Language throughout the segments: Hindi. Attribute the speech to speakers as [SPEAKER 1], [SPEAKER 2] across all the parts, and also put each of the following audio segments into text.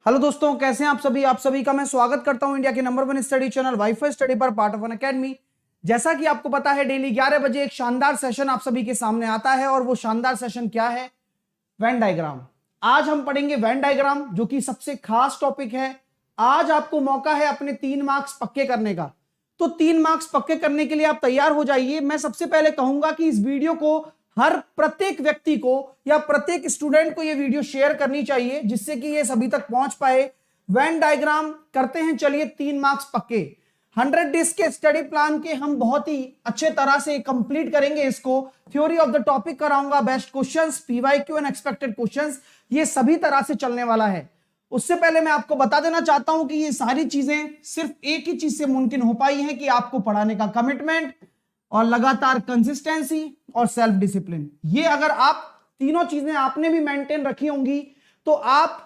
[SPEAKER 1] हेलो दोस्तों, कैसे हैं आप सभी का मैं स्वागत करता हूं इंडिया के number 1 study channel wifi study पर पार्ट ऑफ एन अकेडमी। जैसा कि आपको पता है, डेली 11 बजे एक शानदार सेशन आप सभी के सामने आता है और वो शानदार सेशन क्या है? Venn diagram. आज हम पढ़ेंगे वेन डायग्राम, जो कि सबसे खास टॉपिक है। आज आपको मौका है अपने 3 मार्क्स पक्के करने का। तो 3 मार्क्स पक्के करने के लिए आप तैयार हो जाइए। मैं सबसे पहले कहूंगा कि इस वीडियो को हर प्रत्येक व्यक्ति को या प्रत्येक स्टूडेंट को यह वीडियो शेयर करनी चाहिए, जिससे कि ये सभी तक पहुंच पाए। वेन डायग्राम करते हैं, चलिए 3 मार्क्स पक्के। 100 डेज के स्टडी प्लान के हम बहुत ही अच्छे तरह से कंप्लीट करेंगे इसको। थ्योरी ऑफ द टॉपिक कराऊंगा, best questions, PYQ and expected questions, ये सभी तरह से चलने वाला है। उससे पहले मैं आपको बता देना चाहता हूं कि ये सारी चीजें सिर्फ एक ही चीज से मुमकिन हो पाई है कि आपको पढ़ाने का कमिटमेंट और लगातार कंसिस्टेंसी और सेल्फ डिसिप्लिन। ये अगर आप तीनों चीजें आपने भी मेंटेन रखी होंगी तो आप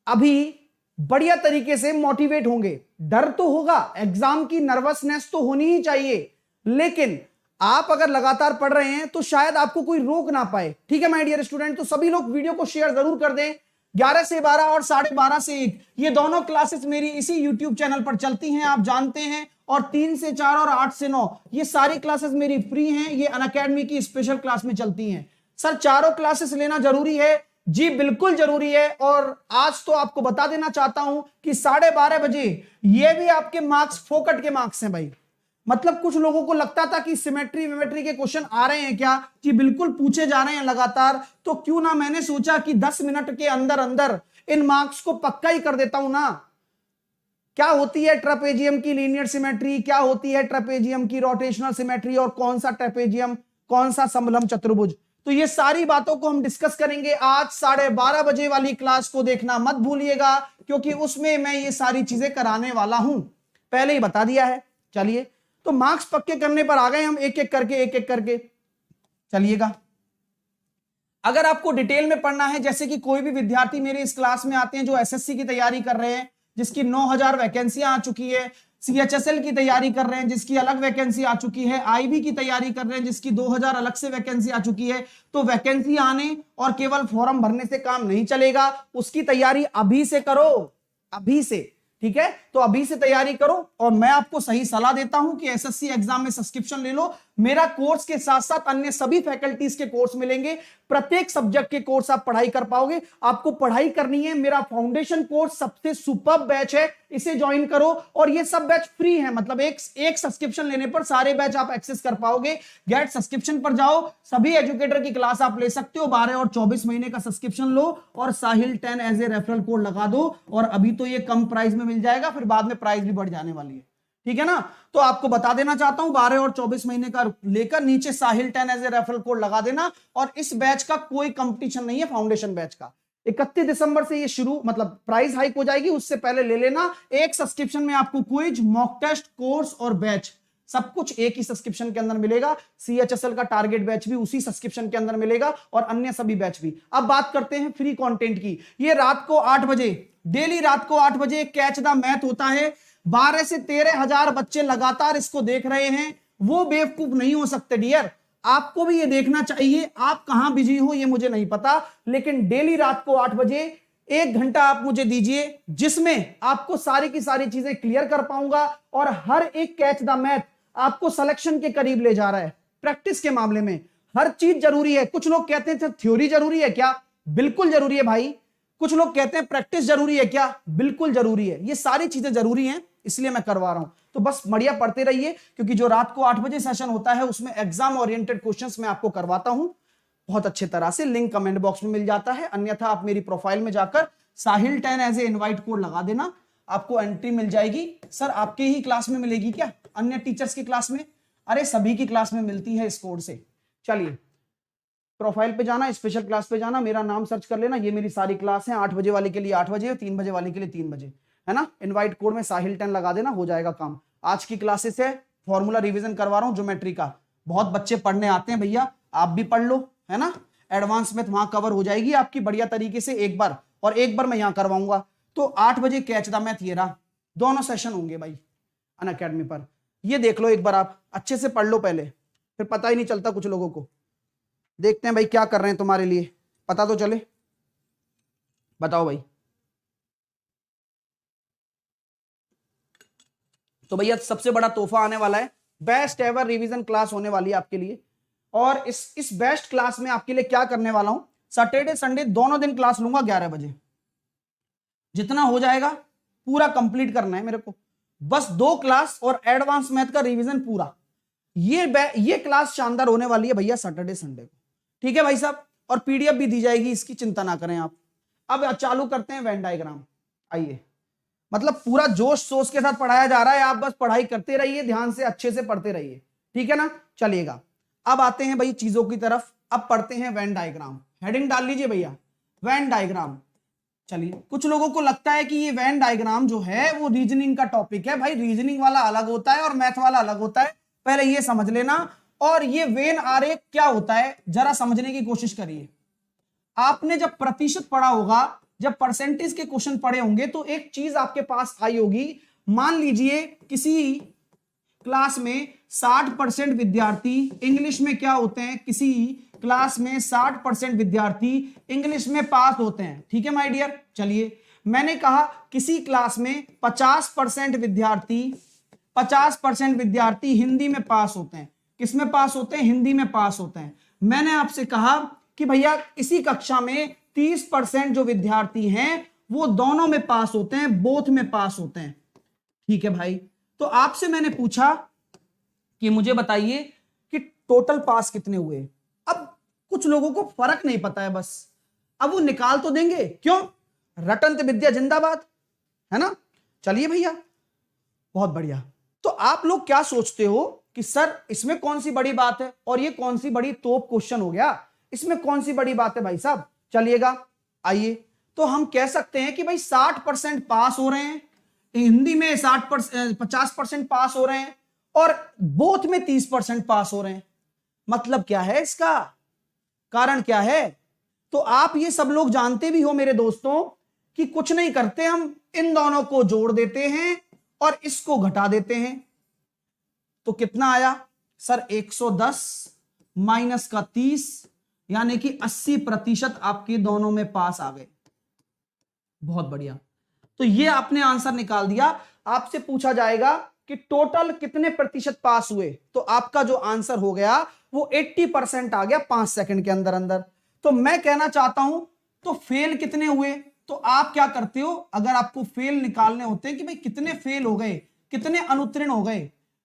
[SPEAKER 1] अभी बढ़िया तरीके से मोटिवेट होंगे। डर तो होगा, एग्जाम की नर्वसनेस तो होनी ही चाहिए, लेकिन आप अगर लगातार पढ़ रहे हैं तो शायद आपको कोई रोक ना पाए। ठीक है माय डियर स्टूडेंट, तो सभी लोग वीडियो को शेयर जरूर कर दें। 11 से 12 और 12:30 से 1 ये दोनों क्लासेस मेरी इसी यूट्यूब चैनल पर चलती हैं, आप जानते हैं। और 3 से 4 और 8 से 9 ये सारी क्लासेस मेरी फ्री हैं, ये अनअकैडमी की स्पेशल क्लास में चलती हैं। सर, चारों क्लासेस लेना जरूरी है? जी बिल्कुल जरूरी है। और आज तो आपको बता देना चाहता हूं कि 12:30 बजे ये भी आपके मार्क्स फोकट के मार्क्स हैं भाई। मतलब कुछ लोगों को लगता था कि सिमेट्री विमेट्री के क्वेश्चन आ रहे हैं क्या, कि बिल्कुल पूछे जा रहे हैं लगातार, तो क्यों ना मैंने सोचा कि 10 मिनट के अंदर अंदर इन मार्क्स को पक्का ही कर देता हूं ना। क्या होती है ट्रेपेजियम की लीनियर सिमेट्री, क्या होती है ट्रेपेजियम की रोटेशनल सिमेट्री, और कौन सा ट्रेपेजियम, कौन सा समलंब चतुर्भुज, तो ये सारी बातों को हम डिस्कस करेंगे। आज 12:30 बजे वाली क्लास को देखना मत भूलिएगा, क्योंकि उसमें मैं ये सारी चीजें कराने वाला हूं, पहले ही बता दिया है। चलिए, तो मार्क्स पक्के करने पर आ गए हम, एक एक करके चलिएगा। अगर आपको डिटेल में पढ़ना है, जैसे कि कोई भी विद्यार्थी मेरे इस क्लास में आते हैं जो एसएससी की तैयारी कर रहे हैं, जिसकी 9000 वैकेंसियां आ चुकी है, सीएचएसएल की तैयारी कर रहे हैं जिसकी अलग वैकेंसी आ चुकी है, आईबी की तैयारी कर रहे हैं जिसकी 2000 अलग से वैकेंसी आ चुकी है, तो वैकेंसी आने और केवल फॉर्म भरने से काम नहीं चलेगा। उसकी तैयारी अभी से करो, अभी से। ठीक है, तो अभी से तैयारी करो। और मैं आपको सही सलाह देता हूं कि एसएससी एग्जाम में सब्सक्रिप्शन ले लो। मेरा कोर्स के साथ साथ अन्य सभी फैकल्टीज के कोर्स मिलेंगे, प्रत्येक सब्जेक्ट के कोर्स आप पढ़ाई कर पाओगे। आपको पढ़ाई करनी है, मेरा फाउंडेशन कोर्स सबसे सुपर्ब बैच है, इसे ज्वाइन करो। और ये सब बैच फ्री है, मतलब एक सब्सक्रिप्शन लेने पर सारे बैच आप एक्सेस कर पाओगे। गेट सब्सक्रिप्शन पर जाओ, सभी एजुकेटर की क्लास आप ले सकते हो। 12 और 24 महीने का सब्सक्रिप्शन लो और साहिल 10 एज ए रेफरल कोड लगा दो। और अभी तो ये कम प्राइस में मिल जाएगा, फिर बाद में प्राइस भी बढ़ जाने वाली है। ठीक है ना, तो आपको बता देना चाहता हूं, 12 और 24 महीने का लेकर नीचे साहिल 10 एज ए रेफरल कोड लगा देना। और इस बैच का कोई कंपटीशन नहीं है, फाउंडेशन बैच का। 31 दिसंबर से ये शुरू, मतलब प्राइस हाइक हो जाएगी, उससे पहले ले लेना। एक सब्सक्रिप्शन में आपको क्विज, मॉक टेस्ट, कोर्स और बैच सब कुछ एक ही सब्सक्रिप्शन के अंदर मिलेगा। सीएचएसएल का टारगेट बैच भी उसी सब्सक्रिप्शन के अंदर मिलेगा और अन्य सभी बैच भी। अब बात करते हैं फ्री कंटेंट की। ये रात को 8 बजे, डेली रात को 8 बजे कैच द मैथ होता है। 12 से 13 हजार बच्चे लगातार इसको देख रहे हैं, वो बेवकूफ नहीं हो सकते डियर। आपको भी ये देखना चाहिए। आप कहां बिजी हो ये मुझे नहीं पता, लेकिन डेली रात को 8 बजे 1 घंटा आप मुझे दीजिए, जिसमें आपको सारी की सारी चीजें क्लियर कर पाऊंगा। और हर एक कैच द मैथ आपको सिलेक्शन के करीब ले जा रहा है। प्रैक्टिस के मामले में हर चीज जरूरी है। कुछ लोग कहते हैं थ्योरी जरूरी है क्या? बिल्कुल जरूरी है भाई। कुछ लोग कहते हैं प्रैक्टिस जरूरी है क्या? बिल्कुल जरूरी है। ये सारी चीजें जरूरी हैं, इसलिए मैं करवा रहा हूं। तो बस बढ़िया पढ़ते रहिए, क्योंकि जो रात को 8 बजे सेशन होता है उसमें एग्जाम ओरिएंटेड क्वेश्चंस मैं आपको करवाता हूं बहुत अच्छे तरह से। लिंक कमेंट बॉक्स में मिल जाता है, अन्यथा आप मेरी प्रोफाइल में जाकर साहिल 10 एज ए इनवाइट कोड लगा देना, आपको एंट्री मिल जाएगी। सर, आपके ही क्लास में मिलेगी क्या? अन्य टीचर्स की क्लास में? अरे सभी की क्लास में मिलती है इस कोड से। चलिए, प्रोफाइल पे जाना, स्पेशल क्लास पे जाना, मेरा नाम सर्च कर लेना, ये मेरी सारी क्लास है। 8 बजे वाले के लिए 8 बजे, 3 बजे वाले के लिए 3 बजे, है ना। इनवाइट कोड में साहिल 10 लगा देना, हो जाएगा काम। आज की क्लासेस है, फॉर्मूला रिवीजन करवा रहा हूं ज्योमेट्री का। बहुत बच्चे पढ़ने आते हैं भैया, आप भी पढ़ लो, है ना। एडवांस में वहां कवर हो जाएगी आपकी बढ़िया तरीके से एक बार, और एक बार मैं यहां करवाऊंगा। तो 8 बजे कैच द मैथ ये रहा, दोनों सेशन होंगे भाई अनअकैडमी पर। ये देख लो एक बार, आप अच्छे से पढ़ लो पहले, फिर पता ही नहीं चलता कुछ लोगों को। देखते हैं भाई क्या कर रहे हैं तुम्हारे लिए, पता तो चले। बताओ भाई। तो भैया सबसे बड़ा तोहफा आने वाला है, बेस्ट एवर रिवीजन क्लास होने वाली है आपके लिए। और इस बेस्ट क्लास में आपके लिए क्या करने वाला हूं, सैटरडे संडे दोनों दिन क्लास लूंगा 11 बजे। जितना हो जाएगा पूरा कंप्लीट करना है मेरे को, बस 2 क्लास और एडवांस मैथ का रिवीजन पूरा। ये क्लास शानदार होने वाली है भैया सैटरडे संडे को, ठीक है भाई साहब। और पीडीएफ भी दी जाएगी, इसकी चिंता ना करें आप। अब चालू करते हैं वेन डायग्राम। आइए, मतलब पूरा जोश शोश के साथ पढ़ाया जा रहा है, आप बस पढ़ाई करते रहिए, ध्यान से अच्छे से पढ़ते रहिए, ठीक है ना। चलिएगा, अब आते हैं भाई चीजों की तरफ। अब पढ़ते हैं वेन डायग्राम। हेडिंग डाल लीजिए भैया, वेन डायग्राम। चलिए, कुछ लोगों को लगता है कि ये वेन डायग्राम जो है वो रीजनिंग का टॉपिक है। भाई रीजनिंग वाला अलग होता है और मैथ वाला अलग होता है, पहले ये समझ लेना। और ये वेन आरेख क्या होता है जरा समझने की कोशिश करिए। आपने जब प्रतिशत पढ़ा होगा, जब परसेंटेज के क्वेश्चन पढ़े होंगे, तो एक चीज आपके पास आई होगी। मान लीजिए किसी क्लास में 60% विद्यार्थी इंग्लिश में क्या होते हैं, किसी क्लास में 60% विद्यार्थी इंग्लिश में पास होते हैं, ठीक है माय डियर। चलिए, मैंने कहा किसी क्लास में 50% विद्यार्थी हिंदी में पास होते हैं। किस में पास होते हैं? हिंदी में पास होते हैं। मैंने आपसे कहा कि भैया इसी कक्षा में 30% जो विद्यार्थी हैं वो दोनों में पास होते हैं, बोथ में पास होते हैं, ठीक है भाई। तो आपसे मैंने पूछा कि मुझे बताइए कि टोटल पास कितने हुए। अब कुछ लोगों को फर्क नहीं पता है, बस अब वो निकाल तो देंगे, क्यों? रटंत विद्या जिंदाबाद, है ना। चलिए भैया, बहुत बढ़िया। तो आप लोग क्या सोचते हो कि सर इसमें कौन सी बड़ी बात है और ये कौन सी बड़ी तोप क्वेश्चन हो गया, इसमें कौन सी बड़ी बात है भाई साहब। चलिएगा, आइए, तो हम कह सकते हैं कि भाई 60% पास हो रहे हैं, हिंदी में 50% पास हो रहे हैं और बोथ में 30% पास हो रहे हैं। मतलब क्या है इसका, कारण क्या है? तो आप ये सब लोग जानते भी हो मेरे दोस्तों कि कुछ नहीं करते, हम इन दोनों को जोड़ देते हैं और इसको घटा देते हैं। तो कितना आया सर? 110 माइनस का 30, यानी कि 80% आपके दोनों में पास आ गए। बहुत बढ़िया। तो ये आपने आंसर निकाल दिया। आपसे पूछा जाएगा कि टोटल कितने प्रतिशत पास हुए, तो आपका जो आंसर हो गया वो 80% आ गया 5 सेकंड के अंदर अंदर। तो मैं कहना चाहता हूं, तो फेल कितने हुए? तो आप क्या करते हो, अगर आपको फेल निकालने होते हैं कि भाई कितने फेल हो गए, कितने अनुत्तीर्ण हो गए,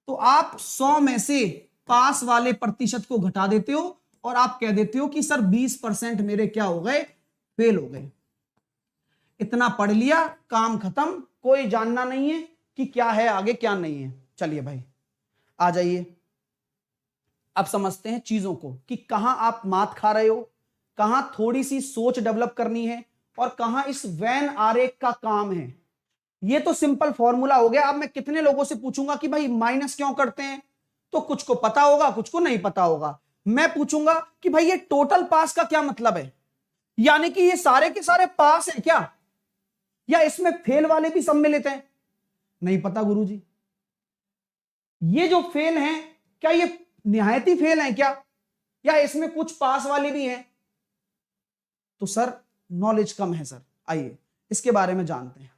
[SPEAKER 1] तो आप 100 में से पास वाले प्रतिशत को घटा देते हो और आप कह देते हो कि सर 20% मेरे क्या हो गए, फेल हो गए। इतना पढ़ लिया, काम खत्म, कोई जानना नहीं है कि क्या है आगे क्या नहीं है। चलिए भाई, आ जाइए, अब समझते हैं चीजों को कि कहां आप मात खा रहे हो, कहां थोड़ी सी सोच डेवलप करनी है और कहां इस वेन आरेख का काम है। ये तो सिंपल फॉर्मूला हो गया। अब मैं कितने लोगों से पूछूंगा कि भाई माइनस क्यों करते हैं, तो कुछ को पता होगा, कुछ को नहीं पता होगा। मैं पूछूंगा कि भाई ये टोटल पास का क्या मतलब है, यानी कि ये सारे के सारे पास हैं क्या, या इसमें फेल वाले भी सम्मिलित हैं? नहीं पता गुरुजी। ये जो फेल हैं, क्या ये निहायती फेल हैं क्या, या इसमें कुछ पास वाले भी हैं? तो सर नॉलेज कम है सर, आइए इसके बारे में जानते हैं।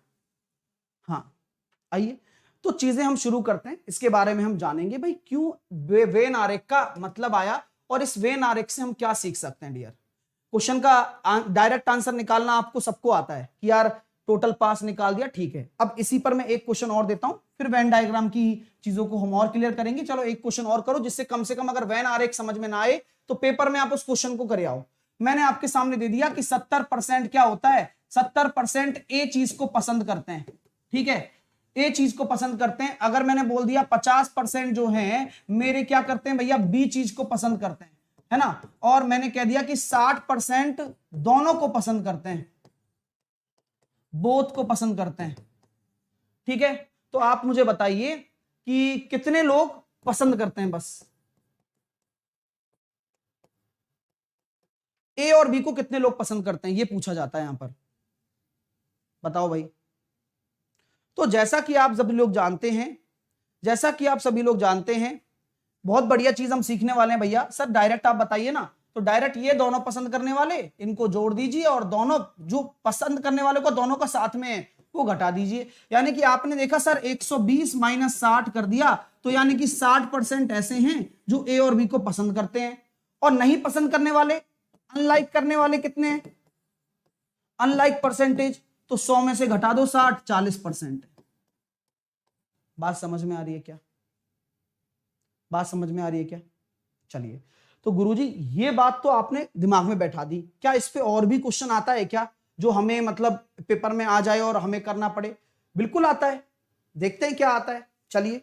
[SPEAKER 1] हाँ आइए, तो चीजें हम शुरू करते हैं, इसके बारे में हम जानेंगे भाई क्यों वेन आरेख का मतलब आया और इस वेन आरेख से हम क्या सीख सकते हैं। डियर, क्वेश्चन का डायरेक्ट आंसर निकालना आपको सबको आता है कि यार टोटल पास निकाल दिया, ठीक है। अब इसी पर मैं एक क्वेश्चन और देता हूं, फिर वेन डायग्राम की चीजों को हम और क्लियर करेंगे। चलो एक क्वेश्चन और करो, जिससे कम से कम अगर वेन आरेख समझ में ना आए तो पेपर में आप उस क्वेश्चन को करे आओ। मैंने आपके सामने दे दिया कि 70% क्या होता है, 70% ए चीज को पसंद करते हैं, ठीक है, ए चीज को पसंद करते हैं। अगर मैंने बोल दिया 50% जो है मेरे क्या करते हैं भैया, बी चीज को पसंद करते हैं, है ना। और मैंने कह दिया कि 60% दोनों को पसंद करते हैं, बोथ को पसंद करते हैं, ठीक है। तो आप मुझे बताइए कि कितने लोग पसंद करते हैं, बस ए और बी को कितने लोग पसंद करते हैं, ये पूछा जाता है यहां पर, बताओ भाई। तो जैसा कि आप सभी लोग जानते हैं, बहुत बढ़िया चीज हम सीखने वाले हैं भैया। सर डायरेक्ट आप बताइए ना, तो डायरेक्ट ये दोनों पसंद करने वाले इनको जोड़ दीजिए और दोनों जो पसंद करने वाले को दोनों का साथ में वो घटा दीजिए। यानी कि आपने देखा सर 120 माइनस 60 कर दिया, तो यानी कि 60% ऐसे हैं जो ए और बी को पसंद करते हैं, और नहीं पसंद करने वाले, अनलाइक करने वाले कितने हैं, अनलाइक परसेंटेज, तो 100 में से घटा दो 60, 40%। बात समझ में आ रही है क्या? बात समझ में आ रही है क्या? चलिए, तो गुरुजी ये बात तो आपने दिमाग में बैठा दी। क्या इस पे और भी क्वेश्चन आता है क्या, जो हमें मतलब पेपर में आ जाए और हमें करना पड़े? बिल्कुल आता है, देखते हैं क्या आता है। चलिए,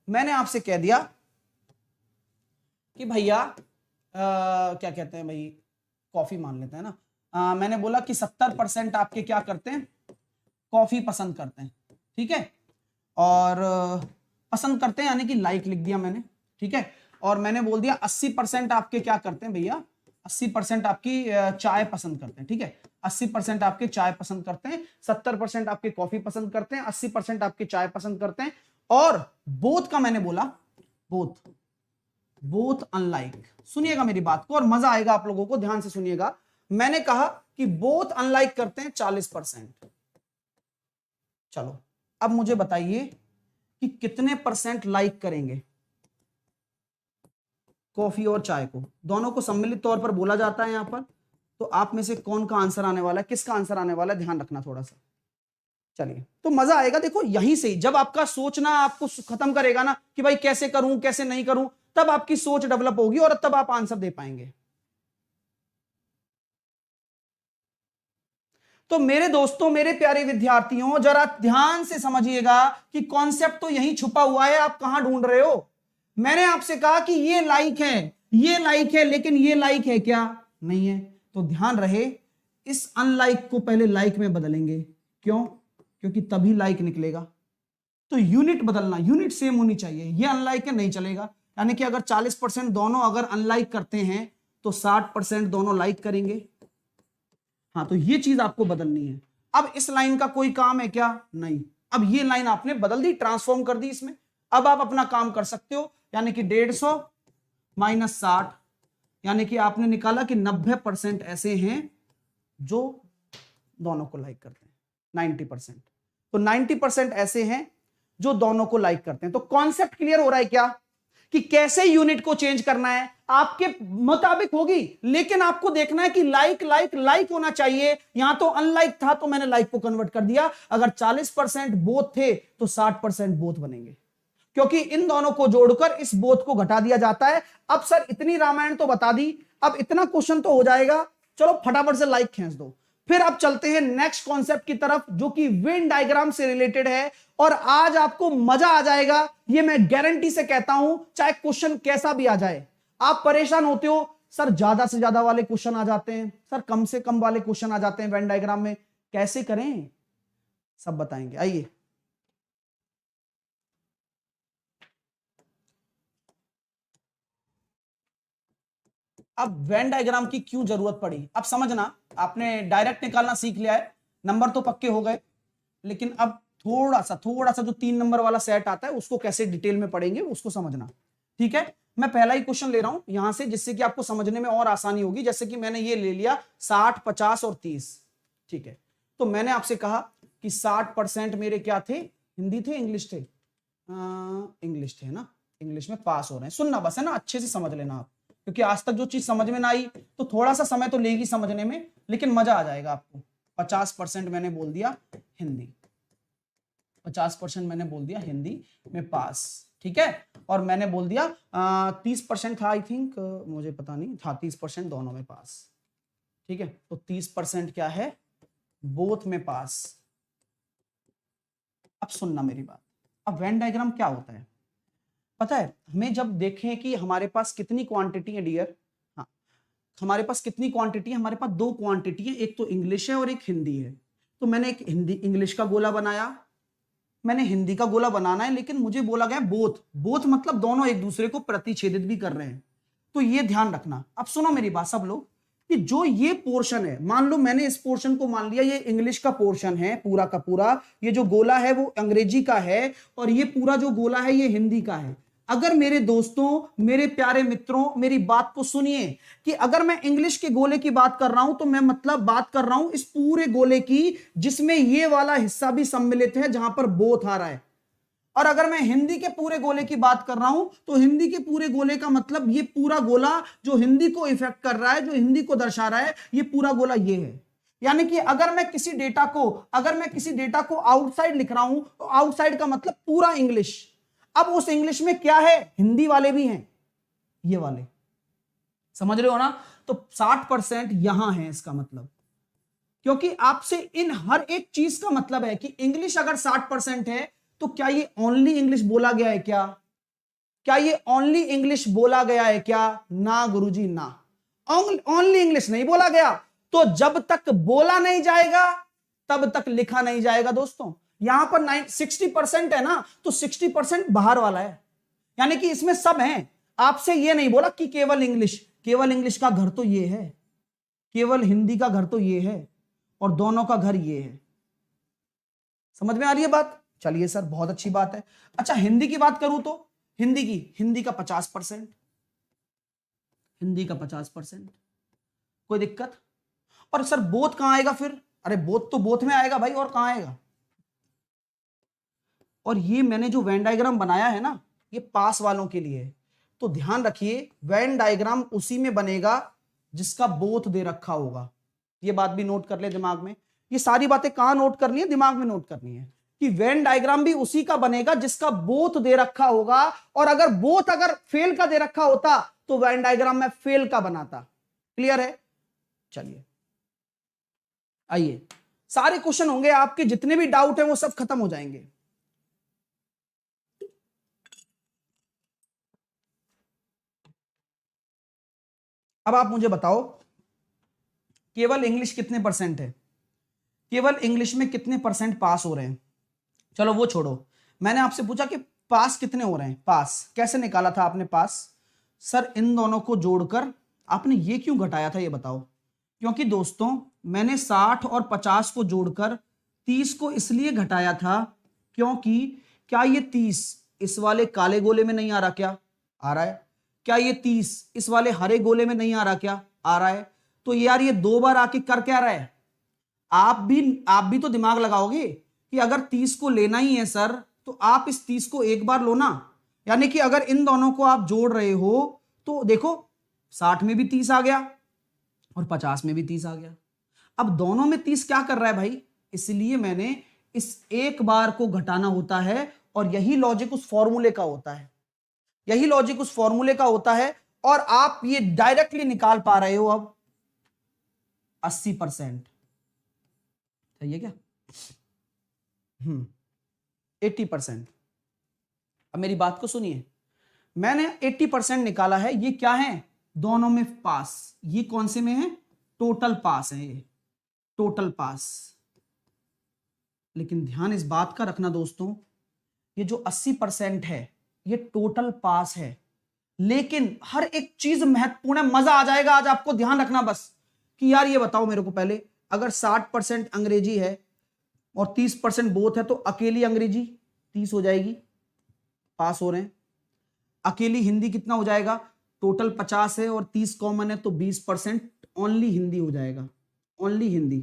[SPEAKER 1] मैंने आपसे कह दिया कि भैया क्या कहते हैं भाई, कॉफी मान लेते हैं ना। मैंने बोला कि 70% आपके क्या करते हैं, कॉफी पसंद करते हैं, ठीक है, और पसंद करते हैं यानी कि लाइक लिख दिया मैंने, ठीक है, और मैंने बोल दिया 80% आपके क्या करते हैं भैया, 80% आपकी चाय पसंद करते हैं, ठीक है, 80% आपके चाय पसंद करते हैं, 70% आपके कॉफी पसंद करते हैं, 80% आपके चाय पसंद करते हैं, और बोथ का मैंने बोला, बोथ अनलाइक। सुनिएगा मेरी बात को और मजा आएगा आप लोगों को, ध्यान से सुनिएगा। मैंने कहा कि बोथ अनलाइक करते हैं 40%। चलो अब मुझे बताइए कि कितने परसेंट लाइक करेंगे कॉफी और चाय को, दोनों को सम्मिलित तौर पर बोला जाता है यहां पर। तो आप में से कौन का आंसर आने वाला है, किसका आंसर आने वाला है, ध्यान रखना थोड़ा सा। चलिए, तो मजा आएगा। देखो यहीं से जब आपका सोचना आपको खत्म करेगा ना कि भाई कैसे करूं कैसे नहीं करूं, तब आपकी सोच डेवलप होगी और तब आप आंसर दे पाएंगे। तो मेरे दोस्तों, मेरे प्यारे विद्यार्थियों, जरा ध्यान से समझिएगा कि कॉन्सेप्ट तो यहीं छुपा हुआ है, आप कहां ढूंढ रहे हो। मैंने आपसे कहा कि ये लाइक है, ये लाइक है, लेकिन ये लाइक है क्या, नहीं है। तो ध्यान रहे, इस अनलाइक को पहले लाइक में बदलेंगे। क्यों? क्योंकि तभी लाइक निकलेगा। तो यूनिट बदलना, यूनिट सेम होनी चाहिए। ये अनलाइक है, नहीं चलेगा। यानी कि अगर 40% दोनों अगर अनलाइक करते हैं तो 60% दोनों लाइक करेंगे। हाँ, तो ये चीज आपको बदलनी है। अब इस लाइन का कोई काम है क्या, नहीं। अब ये लाइन आपने बदल दी, ट्रांसफॉर्म कर दी इसमें। अब आप अपना काम कर सकते हो, यानी कि 150 माइनस 60, यानी कि आपने निकाला कि 90% ऐसे हैं जो दोनों को लाइक करते हैं, 90%। तो 90% ऐसे हैं जो दोनों को लाइक करते हैं। तो कॉन्सेप्ट क्लियर हो रहा है क्या, कि कैसे यूनिट को चेंज करना है, आपके मुताबिक होगी, लेकिन आपको देखना है कि लाइक लाइक लाइक होना चाहिए। यहां तो अनलाइक था तो मैंने लाइक को कन्वर्ट कर दिया। अगर 40% बोथ थे तो 60% बोथ बनेंगे, क्योंकि इन दोनों को जोड़कर इस बोथ को घटा दिया जाता है। अब सर इतनी रामायण तो बता दी, अब इतना क्वेश्चन तो हो जाएगा। चलो फटाफट से लाइक खींच दो। फिर आप चलते हैं नेक्स्ट कॉन्सेप्ट की तरफ, जो कि वेन डायग्राम से रिलेटेड है, और आज आपको मजा आ जाएगा, ये मैं गारंटी से कहता हूं, चाहे क्वेश्चन कैसा भी आ जाए। आप परेशान होते हो सर ज्यादा से ज्यादा वाले क्वेश्चन आ जाते हैं, सर कम से कम वाले क्वेश्चन आ जाते हैं वेन डायग्राम में, कैसे करें सब बताएंगे। आइए, अब वेन डायग्राम की क्यों जरूरत पड़ी, अब समझना। आपने डायरेक्ट निकालना सीख लिया है, नंबर तो पक्के हो गए, लेकिन अब थोड़ा सा जो 3 नंबर वाला सेट आता है उसको कैसे डिटेल में पढ़ेंगे उसको समझना, ठीक है। मैं पहला ही क्वेश्चन ले रहा हूं यहां से, जिससे कि आपको समझने में और आसानी होगी। जैसे कि मैंने ये ले लिया 60, 50 और 30, ठीक है। तो मैंने आपसे कहा कि 60% मेरे क्या थे, हिंदी थे, इंग्लिश थे, इंग्लिश थे ना, इंग्लिश में पास हो रहे हैं। सुनना बस है ना, अच्छे से समझ लेना आप, क्योंकि आज तक जो चीज समझ में ना आई तो थोड़ा सा समय तो लेगी समझने में, लेकिन मजा आ जाएगा आपको। 50% मैंने बोल दिया हिंदी, 50% मैंने बोल दिया हिंदी में पास, ठीक है। और मैंने बोल दिया 30% था, आई थिंक, मुझे पता नहीं था, 30% दोनों में पास, ठीक है। तो 30% क्या है, बोथ में पास। अब सुनना मेरी बात, अब वेन डायग्राम क्या होता है पता है हमें, जब देखें कि हमारे पास कितनी क्वांटिटी है डियर, हाँ हमारे पास कितनी क्वांटिटी है, हमारे पास 2 क्वांटिटी है, एक तो इंग्लिश है और एक हिंदी है। तो मैंने एक हिंदी इंग्लिश का गोला बनाया, मैंने हिंदी का गोला बनाना है, लेकिन मुझे बोला गया बोथ, बोथ मतलब दोनों एक दूसरे को प्रतिच्छेदित भी कर रहे हैं। तो ये ध्यान रखना। अब सुनो मेरी बात सब लोग, कि जो ये पोर्शन है, मान लो मैंने इस पोर्शन को मान लिया ये इंग्लिश का पोर्शन है पूरा का पूरा, ये जो गोला है वो अंग्रेजी का है, और ये पूरा जो गोला है ये हिंदी का है। अगर मेरे दोस्तों, मेरे प्यारे मित्रों, मेरी बात को सुनिए कि अगर मैं इंग्लिश के गोले की बात कर रहा हूं तो मैं मतलब बात कर रहा हूं इस पूरे गोले की जिसमें ये वाला हिस्सा भी सम्मिलित है जहां पर बोथ आ रहा है। और अगर मैं हिंदी के पूरे गोले की बात कर रहा हूं तो हिंदी के पूरे गोले का मतलब ये पूरा गोला जो हिंदी को इफेक्ट कर रहा है, जो हिंदी को दर्शा रहा है, ये पूरा गोला ये है। यानी कि अगर मैं किसी डेटा को आउटसाइड लिख रहा हूं तो आउटसाइड का मतलब पूरा इंग्लिश। अब उस इंग्लिश में क्या है, हिंदी वाले भी हैं, ये वाले, समझ रहे हो ना। तो 60% यहां है इसका मतलब, क्योंकि आपसे इन हर एक चीज का मतलब है कि इंग्लिश अगर 60% है तो क्या ये ओनली इंग्लिश बोला गया है क्या? क्या ये ओनली इंग्लिश बोला गया है क्या? ना गुरुजी ना, ओनली इंग्लिश नहीं बोला गया। तो जब तक बोला नहीं जाएगा तब तक लिखा नहीं जाएगा दोस्तों। यहां पर 60% है ना, तो 60% बाहर वाला है, यानी कि इसमें सब है। आपसे ये नहीं बोला कि केवल इंग्लिश का घर तो ये है, केवल हिंदी का घर तो ये है, और दोनों का घर ये है। समझ में आ रही है बात? चलिए सर, बहुत अच्छी बात है। अच्छा, हिंदी की बात करूं तो हिंदी का 50%, हिंदी का 50%, कोई दिक्कत? और सर बोथ कहां आएगा फिर? अरे बोथ तो बोथ में आएगा भाई, और कहां आएगा? और ये मैंने जो वेन डायग्राम बनाया है ना, ये पास वालों के लिए है। तो ध्यान रखिए, वेन डायग्राम उसी में बनेगा जिसका बोथ दे रखा होगा। ये बात भी नोट कर ले दिमाग में। ये सारी बातें कहां नोट करनी है? दिमाग में नोट करनी है कि वेन डायग्राम भी उसी का बनेगा जिसका बोथ दे रखा होगा। और अगर बोथ फेल का दे रखा होता तो वेन डायग्राम में फेल का बनाता। क्लियर है? चलिए आइए, सारे क्वेश्चन होंगे आपके, जितने भी डाउट हैं वो सब खत्म हो जाएंगे। अब आप मुझे बताओ, केवल इंग्लिश कितने परसेंट है? केवल इंग्लिश में कितने परसेंट पास हो रहे हैं? चलो वो छोड़ो, मैंने आपसे पूछा कि पास कितने हो रहे हैं। पास कैसे निकाला था आपने पास? सर इन दोनों को जोड़कर। आपने ये क्यों घटाया था ये बताओ? क्योंकि दोस्तों मैंने 60 और 50 को जोड़कर 30 को इसलिए घटाया था क्योंकि क्या ये 30 इस वाले काले गोले में नहीं आ रहा? क्या आ रहा है? क्या ये 30 इस वाले हरे गोले में नहीं आ रहा? क्या आ रहा है? तो यार ये दो बार आके कर क्या रहा है? आप भी तो दिमाग लगाओगे कि अगर 30 को लेना ही है सर तो आप इस 30 को एक बार लो ना। यानी कि अगर इन दोनों को आप जोड़ रहे हो तो देखो 60 में भी 30 आ गया और 50 में भी 30 आ गया। अब दोनों में 30 क्या कर रहा है भाई? इसलिए मैंने इस एक बार को घटाना होता है, और यही लॉजिक उस फॉर्मूले का होता है, यही लॉजिक उस फॉर्मूले का होता है। और आप ये डायरेक्टली निकाल पा रहे हो अब 80%। सही है क्या? 80%। अब मेरी बात को सुनिए, मैंने 80% निकाला है। ये क्या है? दोनों में पास। ये कौन से में है? टोटल पास है, ये टोटल पास। लेकिन ध्यान इस बात का रखना दोस्तों, ये जो 80% है ये टोटल पास है, लेकिन हर एक चीज महत्वपूर्ण है। मजा आ जाएगा आज आपको। ध्यान रखना बस कि यार ये बताओ मेरे को पहले, अगर 60% अंग्रेजी है और 30% बोथ है तो अकेली अंग्रेजी 30 हो जाएगी, पास हो रहे हैं। अकेली हिंदी कितना हो जाएगा? टोटल 50 है और 30 कॉमन है तो 20% ओनली हिंदी हो जाएगा, ओनली हिंदी।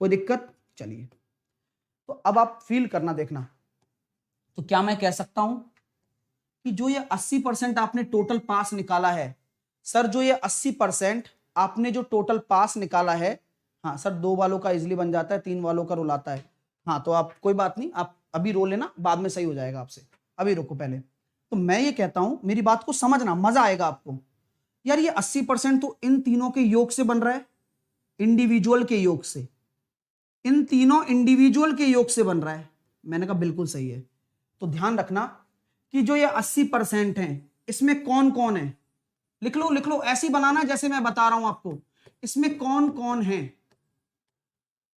[SPEAKER 1] कोई दिक्कत? चलिए, तो अब आप फील करना, देखना। तो क्या मैं कह सकता हूं कि जो ये 80% आपने टोटल पास निकाला है, सर जो ये 80% आपने जो टोटल पास निकाला है, हाँ सर 2 वालों का इजिली बन जाता है, 3 वालों का रुलाता है। हाँ तो आप कोई बात नहीं, आप अभी रो लेना, बाद में सही हो जाएगा आपसे। अभी रुको पहले। तो मैं ये कहता हूं, मेरी बात को समझना, मजा आएगा आपको। यार ये 80% तो इन तीनों के योग से बन रहा है, इंडिविजुअल के योग से, इन तीनों इंडिविजुअल के योग से बन रहा है। मैंने कहा बिल्कुल सही है। तो ध्यान रखना कि जो ये 80% है इसमें कौन कौन है? लिख लो लिख लो, ऐसी बनाना जैसे मैं बता रहा हूं आपको। इसमें कौन कौन है?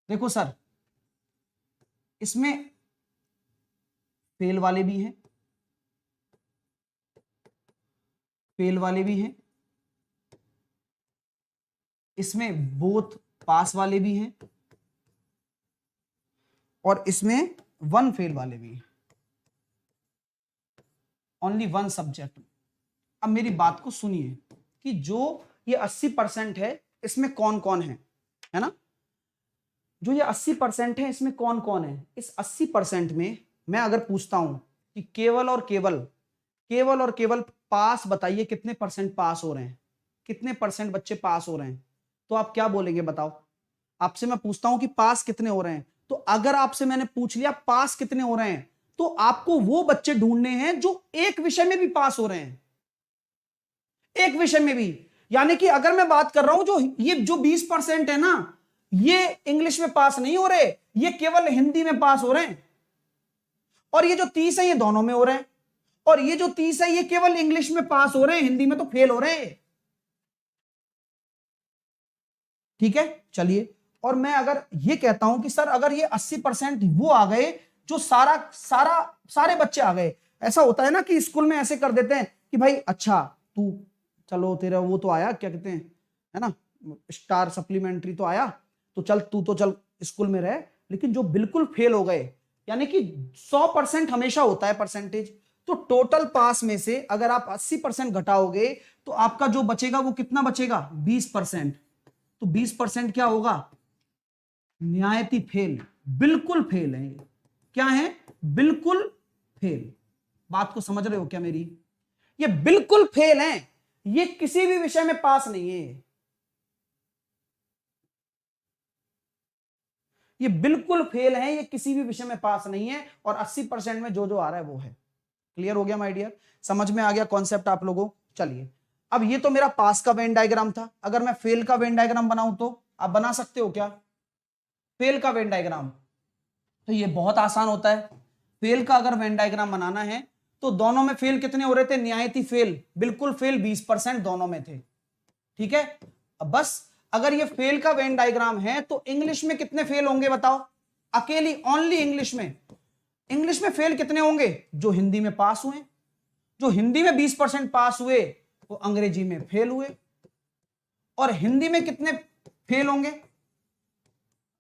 [SPEAKER 1] देखो सर, इसमें फेल वाले भी हैं, फेल वाले भी हैं, इसमें बोथ पास वाले भी हैं, और इसमें 1 फेल वाले भी हैं। Only one subject. अब मेरी बात को सुनिए कि जो ये 80% है इसमें कौन कौन है ना, जो ये 80% है इसमें कौन कौन है। इस 80% में मैं अगर पूछता हूं कि केवल और केवल पास बताइए, कितने परसेंट पास हो रहे हैं, कितने परसेंट बच्चे पास हो रहे हैं, तो आप क्या बोलेंगे बताओ। आपसे मैं पूछता हूं कि पास कितने हो रहे हैं, तो अगर आपसे मैंने पूछ लिया पास कितने हो रहे हैं, तो आपको वो बच्चे ढूंढने हैं जो एक विषय में भी पास हो रहे हैं, एक विषय में भी। यानी कि अगर मैं बात कर रहा हूं जो 20% है ना, ये इंग्लिश में पास नहीं हो रहे, ये केवल हिंदी में पास हो रहे हैं। और ये जो 30 है ये दोनों में हो रहे हैं, और ये जो 30 है ये केवल इंग्लिश में पास हो रहे हैं, हिंदी में तो फेल हो रहे हैं। ठीक है, चलिए। और मैं अगर ये कहता हूं कि सर अगर ये 80% वो आ गए जो सारे बच्चे आ गए। ऐसा होता है ना कि स्कूल में ऐसे कर देते हैं कि भाई अच्छा तू, चलो तेरा वो तो आया, क्या कहते हैं, है ना, स्टार सप्लीमेंट्री तो आया, तो चल तू तो चल स्कूल में रह। लेकिन जो बिल्कुल फेल हो गए, यानी कि 100% हमेशा होता है परसेंटेज, तो टोटल पास में से अगर आप 80% घटाओगे तो आपका जो बचेगा वो कितना बचेगा, 20%। तो 20% क्या होगा, न्यायति फेल, बिल्कुल फेल है। क्या है, बिल्कुल फेल। बात को समझ रहे हो क्या मेरी, ये बिल्कुल फेल है, ये किसी भी विषय में पास नहीं है, ये बिल्कुल फेल है, ये किसी भी विषय में पास नहीं है। और 80% में जो जो आ रहा है वो है। क्लियर हो गया माय डियर, समझ में आ गया कॉन्सेप्ट आप लोगों। चलिए, अब ये तो मेरा पास का वेन डायग्राम था। अगर मैं फेल का वेन डायग्राम बनाऊं तो आप बना सकते हो क्या, फेल का वेन डायग्राम। तो ये बहुत आसान होता है। फेल का अगर वेन डायग्राम बनाना है तो दोनों में फेल कितने हो रहे थे, न्यायति फेल, बिल्कुल फेल 20% दोनों में थे। ठीक है, अब बस अगर ये फेल का वेन डायग्राम है तो इंग्लिश में कितने फेल होंगे बताओ, अकेली ओनली इंग्लिश में। इंग्लिश में फेल कितने होंगे, जो हिंदी में पास हुए, जो हिंदी में 20% पास हुए वो अंग्रेजी में फेल हुए। और हिंदी में कितने फेल होंगे,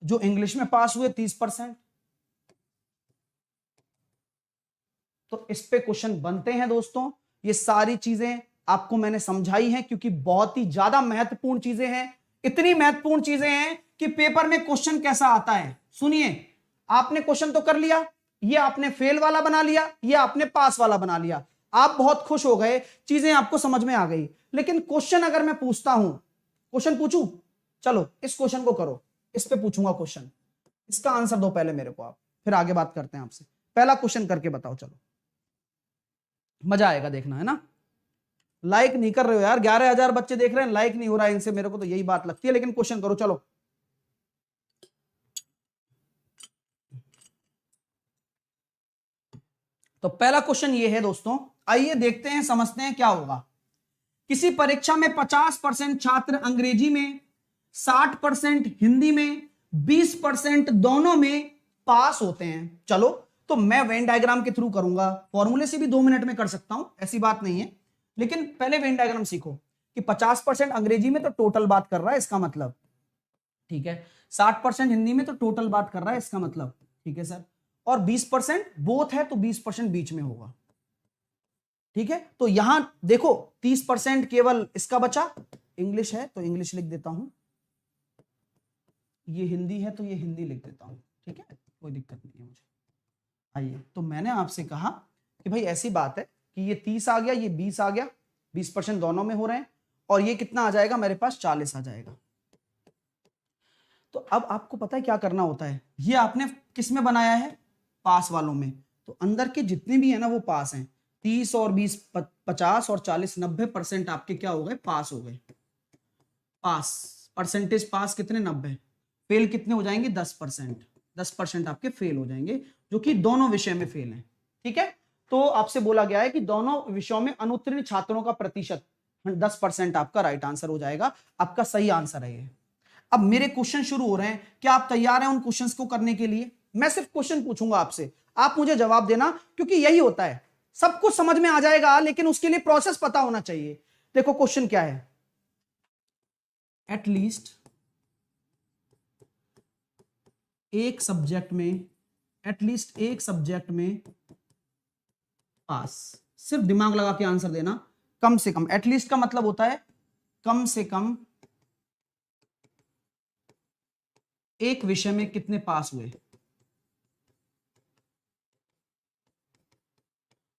[SPEAKER 1] जो इंग्लिश में पास हुए 30%। तो इस पे क्वेश्चन बनते हैं दोस्तों। ये सारी चीजें आपको मैंने समझाई हैं क्योंकि बहुत ही ज्यादा महत्वपूर्ण चीजें हैं। इतनी महत्वपूर्ण चीजें हैं कि पेपर में क्वेश्चन कैसा आता है। सुनिए, आपने क्वेश्चन तो कर लिया, ये आपने फेल वाला बना लिया, ये आपने पास वाला बना लिया, आप बहुत खुश हो गए, चीजें आपको समझ में आ गई। लेकिन क्वेश्चन अगर मैं पूछता हूं, क्वेश्चन पूछूं, चलो इस क्वेश्चन को करो, इस पे पूछूंगा क्वेश्चन, इसका आंसर दो पहले मेरे को आप, फिर आगे बात करते हैं आपसे। पहला क्वेश्चन करके बताओ, चलो मजा आएगा देखना, है ना। लाइक नहीं कर रहे हो यार, 11,000 बच्चे देख रहे हैं, लाइक नहीं हो रहा है इनसे, मेरे को तो यही बात लगती है। लेकिन क्वेश्चन करो, चलो। तो पहला क्वेश्चन ये है दोस्तों, आइए देखते हैं, समझते हैं क्या होगा। किसी परीक्षा में 50% छात्र अंग्रेजी में, 60% हिंदी में, 20% दोनों में पास होते हैं। चलो, तो मैं वेन डायग्राम के थ्रू करूंगा, फॉर्मूले से भी 2 मिनट में कर सकता हूं, ऐसी बात नहीं है। लेकिन पहले वेन डायग्राम सीखो कि 50% अंग्रेजी में तो टोटल बात कर रहा है, इसका मतलब, ठीक है। 60% हिंदी में तो टोटल बात कर रहा है, इसका मतलब, ठीक है सर। और 20% बोथ है तो 20% बीच में होगा, ठीक है। तो यहां देखो 30% केवल इसका बचा, इंग्लिश है तो इंग्लिश लिख देता हूं, ये हिंदी है तो ये हिंदी लिख देता हूं, ठीक है, कोई दिक्कत नहीं है मुझे। आइए, तो मैंने आपसे कहा कि भाई ऐसी बात है कि ये 30 आ गया, ये 20 आ गया, 20% दोनों में हो रहे हैं, और ये कितना आ जाएगा मेरे पास, 40 आ जाएगा। तो अब आपको पता है क्या करना होता है, ये आपने किस में बनाया है, पास वालों में। तो अंदर के जितने भी है ना वो पास हैं, 30 और 20 50 और 40 90% आपके क्या हो गए, पास हो गए। पास परसेंटेज पास कितने, 90। फेल कितने हो जाएंगे, 10%। 10% आपके फेल हो जाएंगे, जो कि दोनों विषय में फेल हैं, ठीक है। तो आपसे बोला गया है कि दोनों विषयों में अनुत्तीर्ण छात्रों का प्रतिशत 10% आपका राइट आंसर हो जाएगा, आपका सही आंसर है ये। अब मेरे क्वेश्चन शुरू हो रहे हैं, क्या आप तैयार हैं उन क्वेश्चंस को करने के लिए। मैं सिर्फ क्वेश्चन पूछूंगा आपसे, आप मुझे जवाब देना, क्योंकि यही होता है, सब कुछ समझ में आ जाएगा लेकिन उसके लिए प्रोसेस पता होना चाहिए। देखो क्वेश्चन क्या है, एटलीस्ट एक सब्जेक्ट में, एटलीस्ट एक सब्जेक्ट में पास, सिर्फ दिमाग लगा के आंसर देना। कम से कम, एटलीस्ट का मतलब होता है कम से कम एक विषय में कितने पास हुए,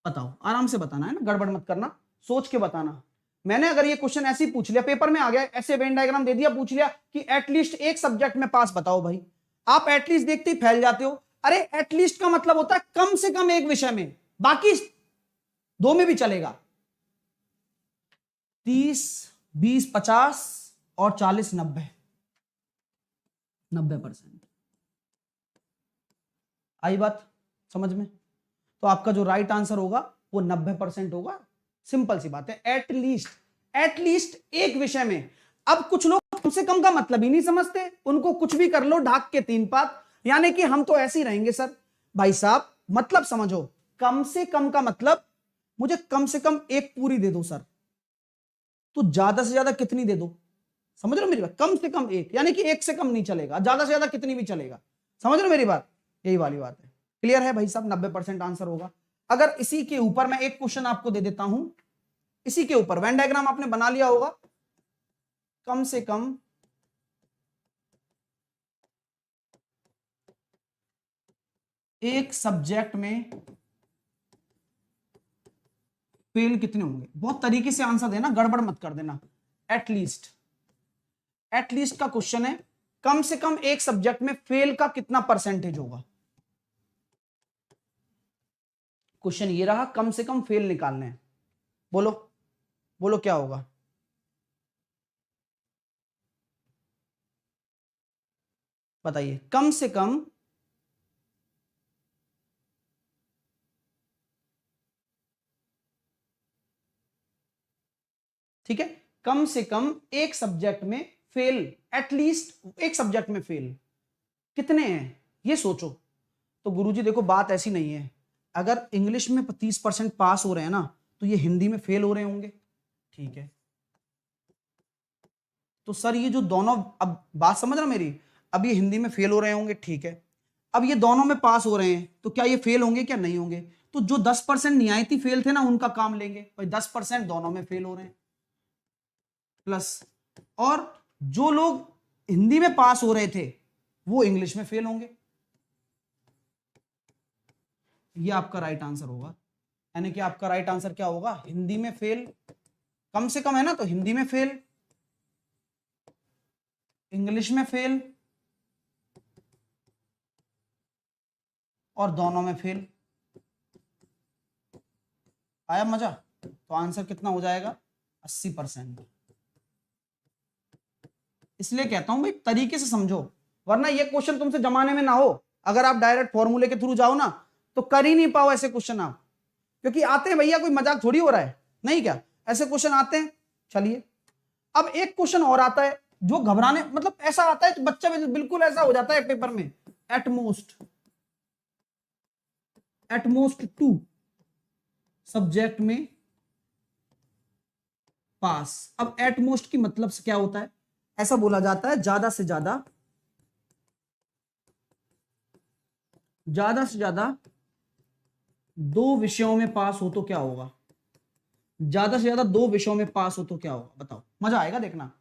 [SPEAKER 1] बताओ। आराम से बताना है ना, गड़बड़ मत करना, सोच के बताना। मैंने अगर ये क्वेश्चन ऐसे ही पूछ लिया, पेपर में आ गया, ऐसे वेन डायग्राम दे दिया, पूछ लिया कि एटलीस्ट एक सब्जेक्ट में पास बताओ, भाई आप एटलीस्ट देखते ही फैल जाते हो। अरे एटलीस्ट का मतलब होता है कम से कम एक विषय में, बाकी दो में भी चलेगा। 30, 20, 50 और 40, 90, 90%। आई बात समझ में? तो आपका जो राइट आंसर होगा वो 90% होगा। सिंपल सी बात है, एटलीस्ट एक विषय में। अब कुछ लोग कम से कम का मतलब ही नहीं समझते, उनको कुछ भी कर लो ढाक के 3 पात, यानी कि हम तो ऐसे ही रहेंगे सर। भाई साहब मतलब समझो, कम से कम का मतलब मुझे कम से कम एक पूरी दे दो सर, तो ज्यादा से ज्यादा कितनी दे दो, समझ रहे हो मेरी बात? कम से कम एक, यानी कि एक से कम नहीं चलेगा, ज्यादा से ज्यादा कितनी भी चलेगा। समझ रहे हो मेरी बात? यही वाली बात है। क्लियर है भाई साहब? 90% आंसर होगा। अगर इसी के ऊपर मैं एक क्वेश्चन आपको दे देता हूं, इसी के ऊपर वेन डायग्राम आपने बना लिया होगा, कम से कम एक सब्जेक्ट में फेल कितने होंगे। बहुत तरीके से आंसर देना, गड़बड़ मत कर देना। एटलीस्ट का क्वेश्चन है, कम से कम एक सब्जेक्ट में फेल का कितना परसेंटेज होगा। क्वेश्चन ये रहा, कम से कम फेल निकालने हैं। बोलो बोलो क्या होगा? बताइए। कम से कम ठीक है, कम से कम एक सब्जेक्ट में फेल, एटलीस्ट एक सब्जेक्ट में फेल कितने हैं ये सोचो। तो गुरुजी देखो बात ऐसी नहीं है, अगर इंग्लिश में 30% पास हो रहे हैं ना, तो ये हिंदी में फेल हो रहे होंगे। ठीक है, तो सर ये जो दोनों, अब बात समझ रहे हो मेरी, अब ये हिंदी में फेल हो रहे होंगे, ठीक है, अब ये दोनों में पास हो रहे हैं, तो क्या ये फेल होंगे क्या नहीं होंगे? तो जो 10% नियायती फेल थे ना, उनका काम लेंगे भाई, 10% दोनों में फेल हो रहे हैं प्लस, और जो लोग हिंदी में पास हो रहे थे वो इंग्लिश में फेल होंगे। ये आपका राइट आंसर होगा, यानी कि आपका राइट आंसर क्या होगा? हिंदी में फेल, कम से कम है ना, तो हिंदी में फेल, इंग्लिश में फेल और दोनों में फेल। आया मजा? तो आंसर कितना हो जाएगा? 80%। इसलिए कहता हूं भाई तरीके से समझो, वरना ये क्वेश्चन तुमसे जमाने में ना हो। अगर आप डायरेक्ट फॉर्मूले के थ्रू जाओ ना, तो कर ही नहीं पाओ ऐसे क्वेश्चन आप, क्योंकि आते हैं भैया, कोई मजाक थोड़ी हो रहा है, नहीं क्या? ऐसे क्वेश्चन आते हैं। चलिए, अब एक क्वेश्चन और आता है जो घबराने, मतलब ऐसा आता है तो बच्चा बिल्कुल ऐसा हो जाता है पेपर में, एटमोस्ट 2 सब्जेक्ट में पास। अब एटमोस्ट की मतलब से क्या होता है? ऐसा बोला जाता है ज्यादा से ज्यादा 2 विषयों में पास हो तो क्या होगा? ज्यादा से ज्यादा 2 विषयों में पास हो तो क्या होगा, बताओ। मजा आएगा देखना।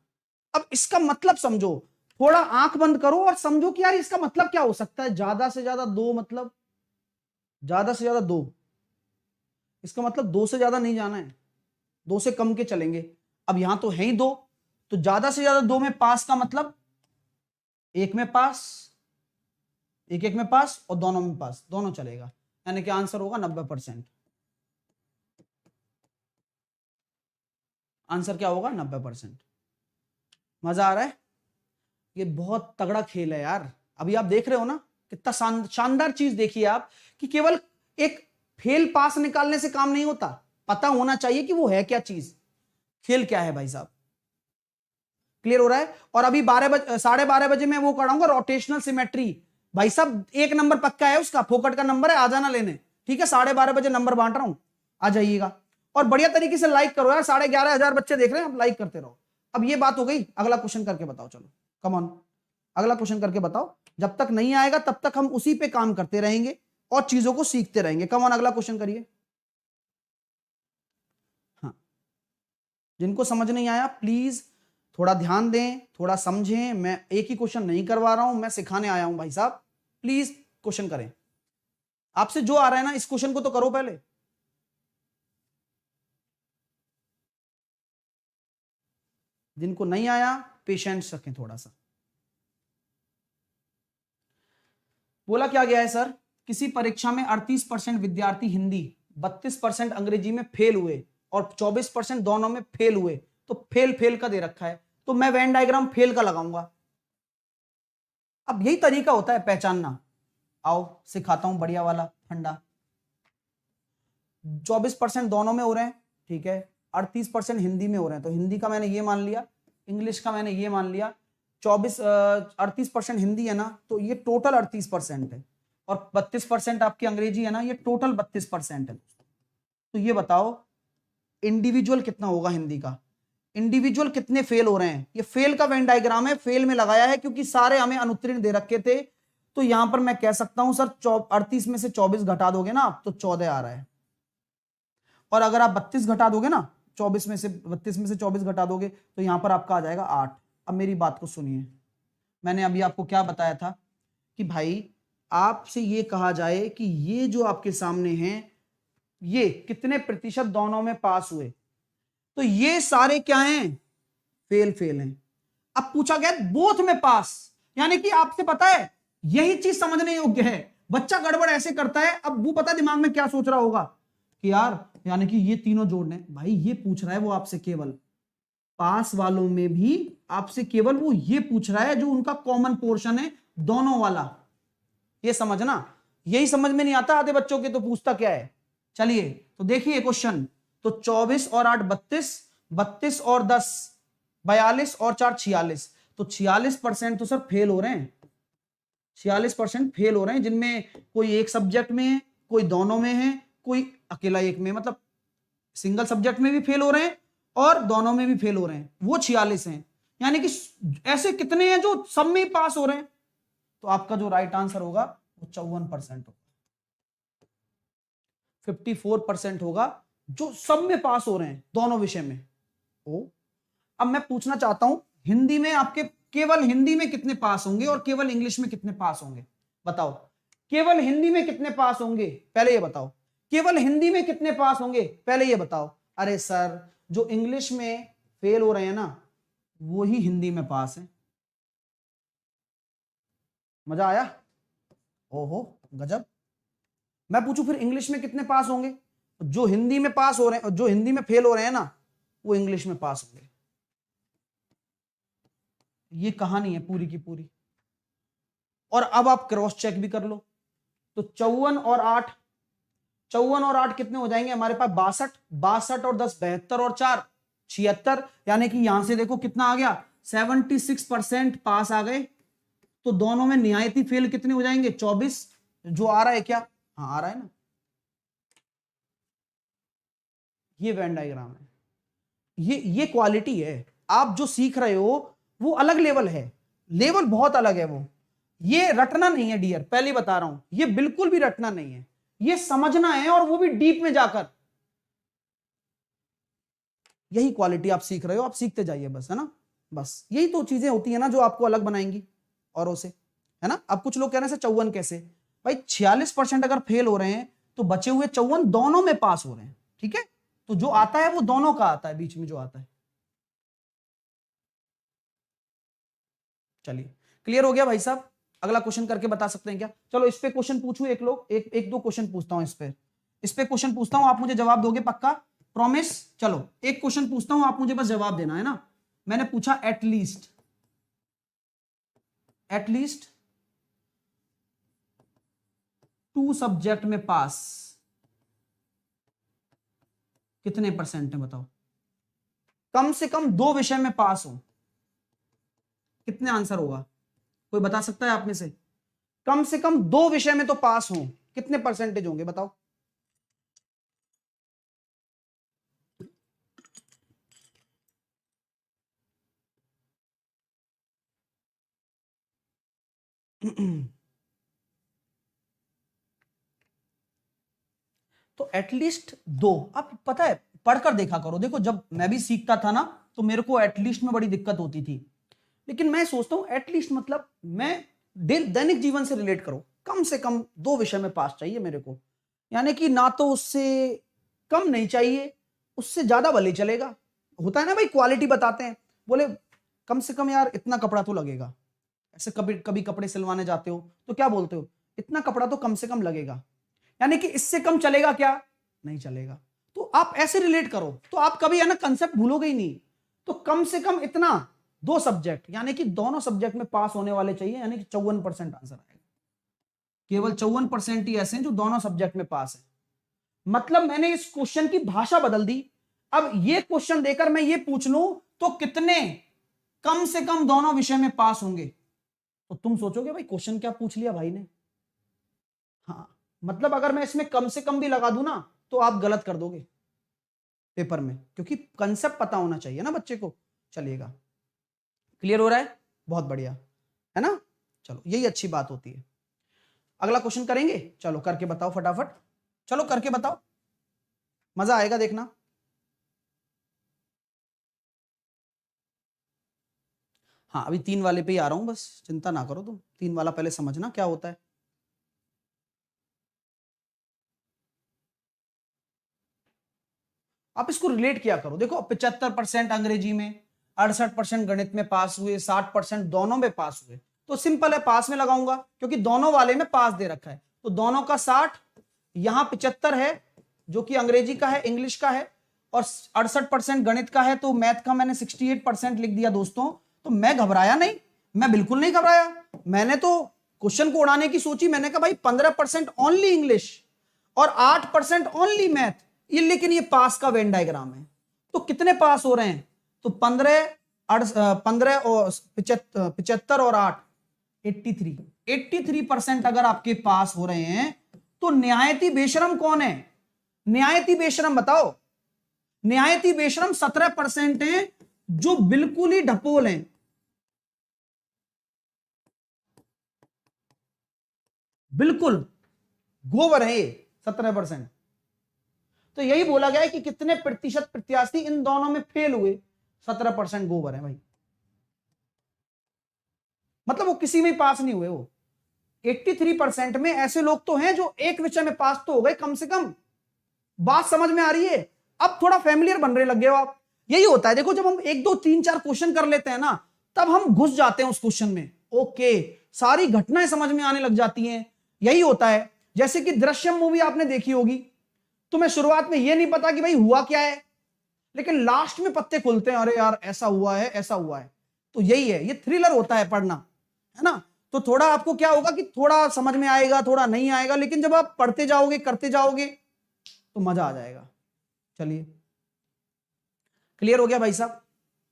[SPEAKER 1] अब इसका मतलब समझो, थोड़ा आंख बंद करो और समझो कि यार इसका मतलब क्या हो सकता है। ज्यादा से ज्यादा 2 मतलब ज्यादा से ज्यादा 2, इसका मतलब 2 से ज्यादा नहीं जाना है, 2 से कम के चलेंगे। अब यहां तो है ही 2, तो ज्यादा से ज्यादा 2 में पास का मतलब एक में पास, एक में पास और दोनों में पास, दोनों चलेगा, यानी कि आंसर होगा 90%। आंसर क्या होगा? 90%। मजा आ रहा है? ये बहुत तगड़ा खेल है यार। अभी आप देख रहे हो ना, कितना शानदार चीज देखिए आप, कि केवल एक फेल पास निकालने से काम नहीं होता, पता होना चाहिए कि वो है क्या चीज, खेल क्या है भाई साहब। क्लियर हो रहा है? और अभी 12:30 बजे मैं वो कराऊंगा रोटेशनल सिमेट्री। भाई साहब 1 नंबर पक्का है उसका, फोकट का नंबर है, आ जाना लेने। ठीक है, 12:30 बजे नंबर बांट रहा हूं, आ जाइएगा। और बढ़िया तरीके से लाइक करो यार, 11,500 बच्चे देख रहे हैं, आप लाइक करते रहो। अब ये बात हो गई, अगला क्वेश्चन करके बताओ, चलो कम ऑन, अगला क्वेश्चन करके बताओ। जब तक नहीं आएगा तब तक हम उसी पे काम करते रहेंगे और चीजों को सीखते रहेंगे। कम ऑन, अगला क्वेश्चन करिए। जिनको समझ नहीं आया प्लीज थोड़ा ध्यान दें, थोड़ा समझें। मैं एक ही क्वेश्चन नहीं करवा रहा हूं, मैं सिखाने आया हूं भाई साहब। प्लीज क्वेश्चन करें। आपसे जो आ रहा है ना, इस क्वेश्चन को तो करो पहले। जिनको नहीं आया पेशेंस रखें थोड़ा सा। बोला क्या गया है सर, किसी परीक्षा में 38% विद्यार्थी हिंदी, 32% अंग्रेजी में फेल हुए और 24% दोनों में फेल हुए। तो फेल फेल का दे रखा है, तो मैं वेन डायग्राम फेल का लगाऊंगा। अब यही तरीका होता है पहचानना। आओ सिखाता हूं बढ़िया वाला फंडा। 24% दोनों में हो रहे हैं, ठीक है। 38% हिंदी में हो रहे हैं, तो हिंदी का मैंने ये मान लिया, इंग्लिश का मैंने ये मान लिया। 38% हिंदी है ना, तो ये टोटल 38% है, और 32% आपकी अंग्रेजी है ना, ये टोटल 32% है। तो ये बताओ इंडिविजुअल कितना होगा हिंदी का, इंडिविजुअल कितने फेल हो रहे हैं। ये फेल का वेन डायग्राम है, फेल में लगाया है क्योंकि सारे हमें अनुत्तीर्ण दे रखे थे। तो यहां पर मैं कह सकता हूं सर 38 में से 24 घटा दोगे ना आप, तो 14 आ रहा है। और अगर आप 32 घटा दोगे ना, 24 में से 32 में से 24 घटा दोगे, तो यहां पर आपका आ जाएगा 8। अब मेरी बात को सुनिए, मैंने अभी आपको क्या बताया था कि भाई आपसे ये कहा जाए कि ये जो आपके सामने हैं, ये कितने प्रतिशत दोनों में पास हुए, तो ये सारे क्या हैं, फेल फेल हैं। अब पूछा गया बोथ में पास, यानी कि आपसे पता है यही चीज समझने योग्य है। बच्चा गड़बड़ ऐसे करता है, अब वो पता दिमाग में क्या सोच रहा होगा कि यार यानी कि ये तीनों जोड़ने, भाई ये पूछ रहा है वो आपसे केवल पास वालों में भी आपसे केवल वो ये पूछ रहा है जो उनका कॉमन पोर्शन है दोनों वाला। ये समझना, यही समझ में नहीं आता आधे बच्चों के, तो पूछता क्या है। चलिए तो देखिए क्वेश्चन, तो 24 और 8 32, 32 और 10 42 और 4 46, तो 46% तो सर फेल हो रहे हैं। 46% फेल हो रहे हैं, जिनमें कोई एक सब्जेक्ट में है, कोई दोनों में है, कोई अकेला एक में, मतलब सिंगल सब्जेक्ट में भी फेल हो रहे हैं और दोनों में भी फेल हो रहे हैं, वो 46 हैं। यानी कि ऐसे कितने हैं जो सब में पास हो रहे हैं। तो आपका जो राइट आंसर होगा वो 54% होगा, 54% होगा जो सब में पास हो रहे हैं दोनों विषय में। ओ अब मैं पूछना चाहता हूं हिंदी में आपके केवल हिंदी में कितने पास होंगे और केवल इंग्लिश में कितने पास होंगे, बताओ। केवल हिंदी में कितने पास होंगे पहले ये बताओ, केवल हिंदी में कितने पास होंगे पहले ये बताओ। अरे सर जो इंग्लिश में फेल हो रहे हैं ना, वो ही हिंदी में पास है। मजा आया, ओहो गजब। मैं पूछूं फिर इंग्लिश में कितने पास होंगे, जो हिंदी में पास हो रहे हैं, जो हिंदी में फेल हो रहे हैं ना, वो इंग्लिश में पास होंगे। ये कहानी है पूरी की पूरी। और अब आप क्रॉस चेक भी कर लो, तो 54 और 8 कितने हो जाएंगे हमारे पास, 62, 62 और 10 72 और 4 76, यानी कि यहां से देखो कितना आ गया, 76% पास आ गए। तो दोनों में निहायती फेल कितने हो जाएंगे, 24। जो आ रहा है क्या, हाँ आ रहा है ना, ये वेन डायग्राम है, ये क्वालिटी है। आप जो सीख रहे हो वो अलग लेवल है, लेवल बहुत अलग है वो। ये रटना नहीं है डियर, पहले बता रहा हूं, ये बिल्कुल भी रटना नहीं है, ये समझना है, और वो भी डीप में जाकर। यही क्वालिटी आप सीख रहे हो, आप सीखते जाइए बस, है ना। बस यही तो चीजें होती है ना जो आपको अलग बनाएंगी औरों से, है ना। अब कुछ लोग कह रहे हैं 54 कैसे, भाई 46% अगर फेल हो रहे हैं तो बचे हुए 54 दोनों में पास हो रहे हैं, ठीक है। तो जो आता है वो दोनों का आता है, बीच में जो आता है। चलिए क्लियर हो गया भाई साहब। अगला क्वेश्चन करके बता सकते हैं क्या, चलो इस पे क्वेश्चन पूछूं, एक लोग एक दो क्वेश्चन पूछता हूं इस पे क्वेश्चन पूछता हूं, आप मुझे जवाब दोगे पक्का, प्रॉमिस। चलो एक क्वेश्चन पूछता हूं, आप मुझे बस जवाब देना है ना। मैंने पूछा एटलीस्ट 2 सब्जेक्ट में पास कितने परसेंट है बताओ, कम से कम 2 विषय में पास हो, कितने आंसर होगा, कोई बता सकता है आप में से। कम से कम 2 विषय में तो पास हो, कितने परसेंटेज होंगे बताओ। तो एटलीस्ट 2, अब पता है पढ़कर देखा करो। देखो जब मैं भी सीखता था ना तो मेरे को एटलीस्ट में बड़ी दिक्कत होती थी, लेकिन मैं सोचता हूं एटलीस्ट मतलब मैं दैनिक जीवन से रिलेट करो, कम से कम 2 विषय में पास चाहिए मेरे को, यानी कि ना तो उससे कम नहीं चाहिए, उससे ज्यादा भले चलेगा। होता है ना भाई, क्वालिटी बताते हैं, बोले कम से कम यार इतना कपड़ा तो लगेगा। ऐसे कभी कभी कपड़े सिलवाने जाते हो तो क्या बोलते हो, इतना कपड़ा तो कम से कम लगेगा, यानी कि इससे कम चलेगा क्या, नहीं चलेगा। तो आप ऐसे रिलेट करो तो आप कभी है ना कंसेप्ट भूलोगे ही नहीं। तो कम से कम इतना 2 सब्जेक्ट, यानी कि दोनों सब्जेक्ट में पास होने वाले चाहिए, यानी कि 54% आंसर आएगा। केवल 54% ही ऐसे हैं जो दोनों सब्जेक्ट में पास है। मतलब मैंने इस क्वेश्चन की भाषा बदल दी। अब ये क्वेश्चन देकर मैं ये पूछ लूं तो कितने कम से कम दोनों विषय में पास होंगे, तो तुम सोचोगे भाई क्वेश्चन क्या पूछ लिया भाई ने। हाँ, मतलब अगर मैं इसमें कम से कम भी लगा दूं ना तो आप गलत कर दोगे पेपर में, क्योंकि कंसेप्ट पता होना चाहिए ना बच्चे को। चलिएगा, क्लियर हो रहा है, बहुत बढ़िया है ना। चलो यही अच्छी बात होती है। अगला क्वेश्चन करेंगे, चलो करके बताओ फटाफट, चलो करके बताओ, मजा आएगा देखना। हाँ अभी 3 वाले पे ही आ रहा हूं, बस चिंता ना करो तुम, 3 वाला पहले समझना क्या होता है। आप इसको रिलेट किया करो। देखो 75% अंग्रेजी में, 68% गणित में पास हुए, 60% दोनों में पास हुए, तो सिंपल है पास में लगाऊंगा, क्योंकि दोनों वाले में पास दे रखा है। तो दोनों का 60, यहां 75 है जो कि अंग्रेजी का है, इंग्लिश का है, और 68% गणित का है, तो मैथ का मैंने 68% लिख दिया दोस्तों। तो मैं घबराया नहीं, मैं बिल्कुल नहीं घबराया। मैंने तो क्वेश्चन को उड़ाने की सोची, मैंने कहा भाई 15% ओनली इंग्लिश और 8% ओनली मैथ, ये लेकिन ये पास का वेन डायग्राम है। तो कितने पास हो रहे हैं, तो 15 और 75 और 8, 83% अगर आपके पास हो रहे हैं तो न्यायती बेशरम कौन है, न्यायती बेशरम बताओ। न्यायती बेशरम 17% है जो बिल्कुल ही ढपोल हैं, बिल्कुल गोबर है ये 17%। तो यही बोला गया है कि कितने प्रतिशत प्रत्याशी इन दोनों में फेल हुए, 17% गोबर है भाई, मतलब वो किसी में पास नहीं हुए। वो 83% में ऐसे लोग तो हैं जो एक विषय में पास तो हो गए कम से कम। बात समझ में आ रही है, अब थोड़ा फैमिलियर बन रहे लग गए हो आप। यही होता है, देखो जब हम 1 2 3 4 क्वेश्चन कर लेते हैं ना, तब हम घुस जाते हैं उस क्वेश्चन में, ओके, सारी घटनाएं समझ में आने लग जाती हैं। यही होता है, जैसे कि दृश्यम मूवी आपने देखी होगी, तुम्हें शुरुआत में यह नहीं पता कि भाई हुआ क्या है, लेकिन लास्ट में पत्ते खुलते हैं, अरे यार ऐसा हुआ है ऐसा हुआ है। तो यही है, ये थ्रिलर होता है पढ़ना, है ना। तो थोड़ा आपको क्या होगा कि थोड़ा समझ में आएगा, थोड़ा नहीं आएगा, लेकिन जब आप पढ़ते जाओगे करते जाओगे तो मजा आ जाएगा। चलिए, क्लियर हो गया भाई साहब,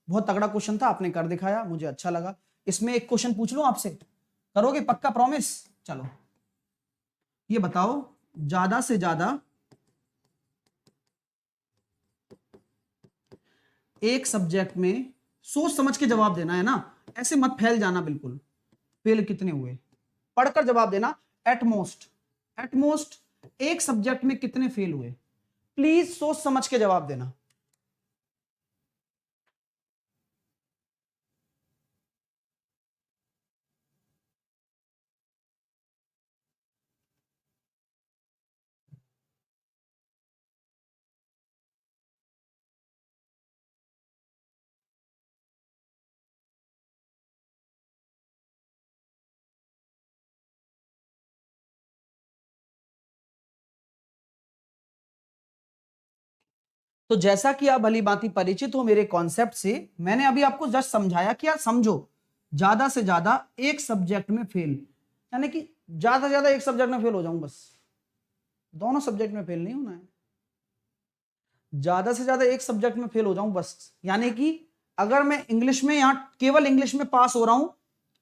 [SPEAKER 1] बहुत तगड़ा क्वेश्चन था, आपने कर दिखाया, मुझे अच्छा लगा। इसमें एक क्वेश्चन पूछ लूं आपसे, करोगे पक्का, प्रॉमिस। चलो ये बताओ, ज्यादा से ज्यादा एक सब्जेक्ट में, सोच समझ के जवाब देना है ना, ऐसे मत फैल जाना बिल्कुल। फेल कितने हुए, पढ़कर जवाब देना। एटमोस्ट, एटमोस्ट एक सब्जेक्ट में कितने फेल हुए, प्लीज सोच समझ के जवाब देना। तो जैसा कि आप भली भांति परिचित हो मेरे कॉन्सेप्ट से, मैंने अभी आपको जस्ट समझाया कि यार समझो, ज्यादा से ज्यादा एक सब्जेक्ट में फेल, यानी कि ज्यादा से ज्यादा एक सब्जेक्ट में फेल हो जाऊं बस, दोनों सब्जेक्ट में फेल नहीं होना है, ज्यादा से ज्यादा एक सब्जेक्ट में फेल हो जाऊं बस। यानी कि अगर मैं इंग्लिश में, यहां केवल इंग्लिश में पास हो रहा हूं,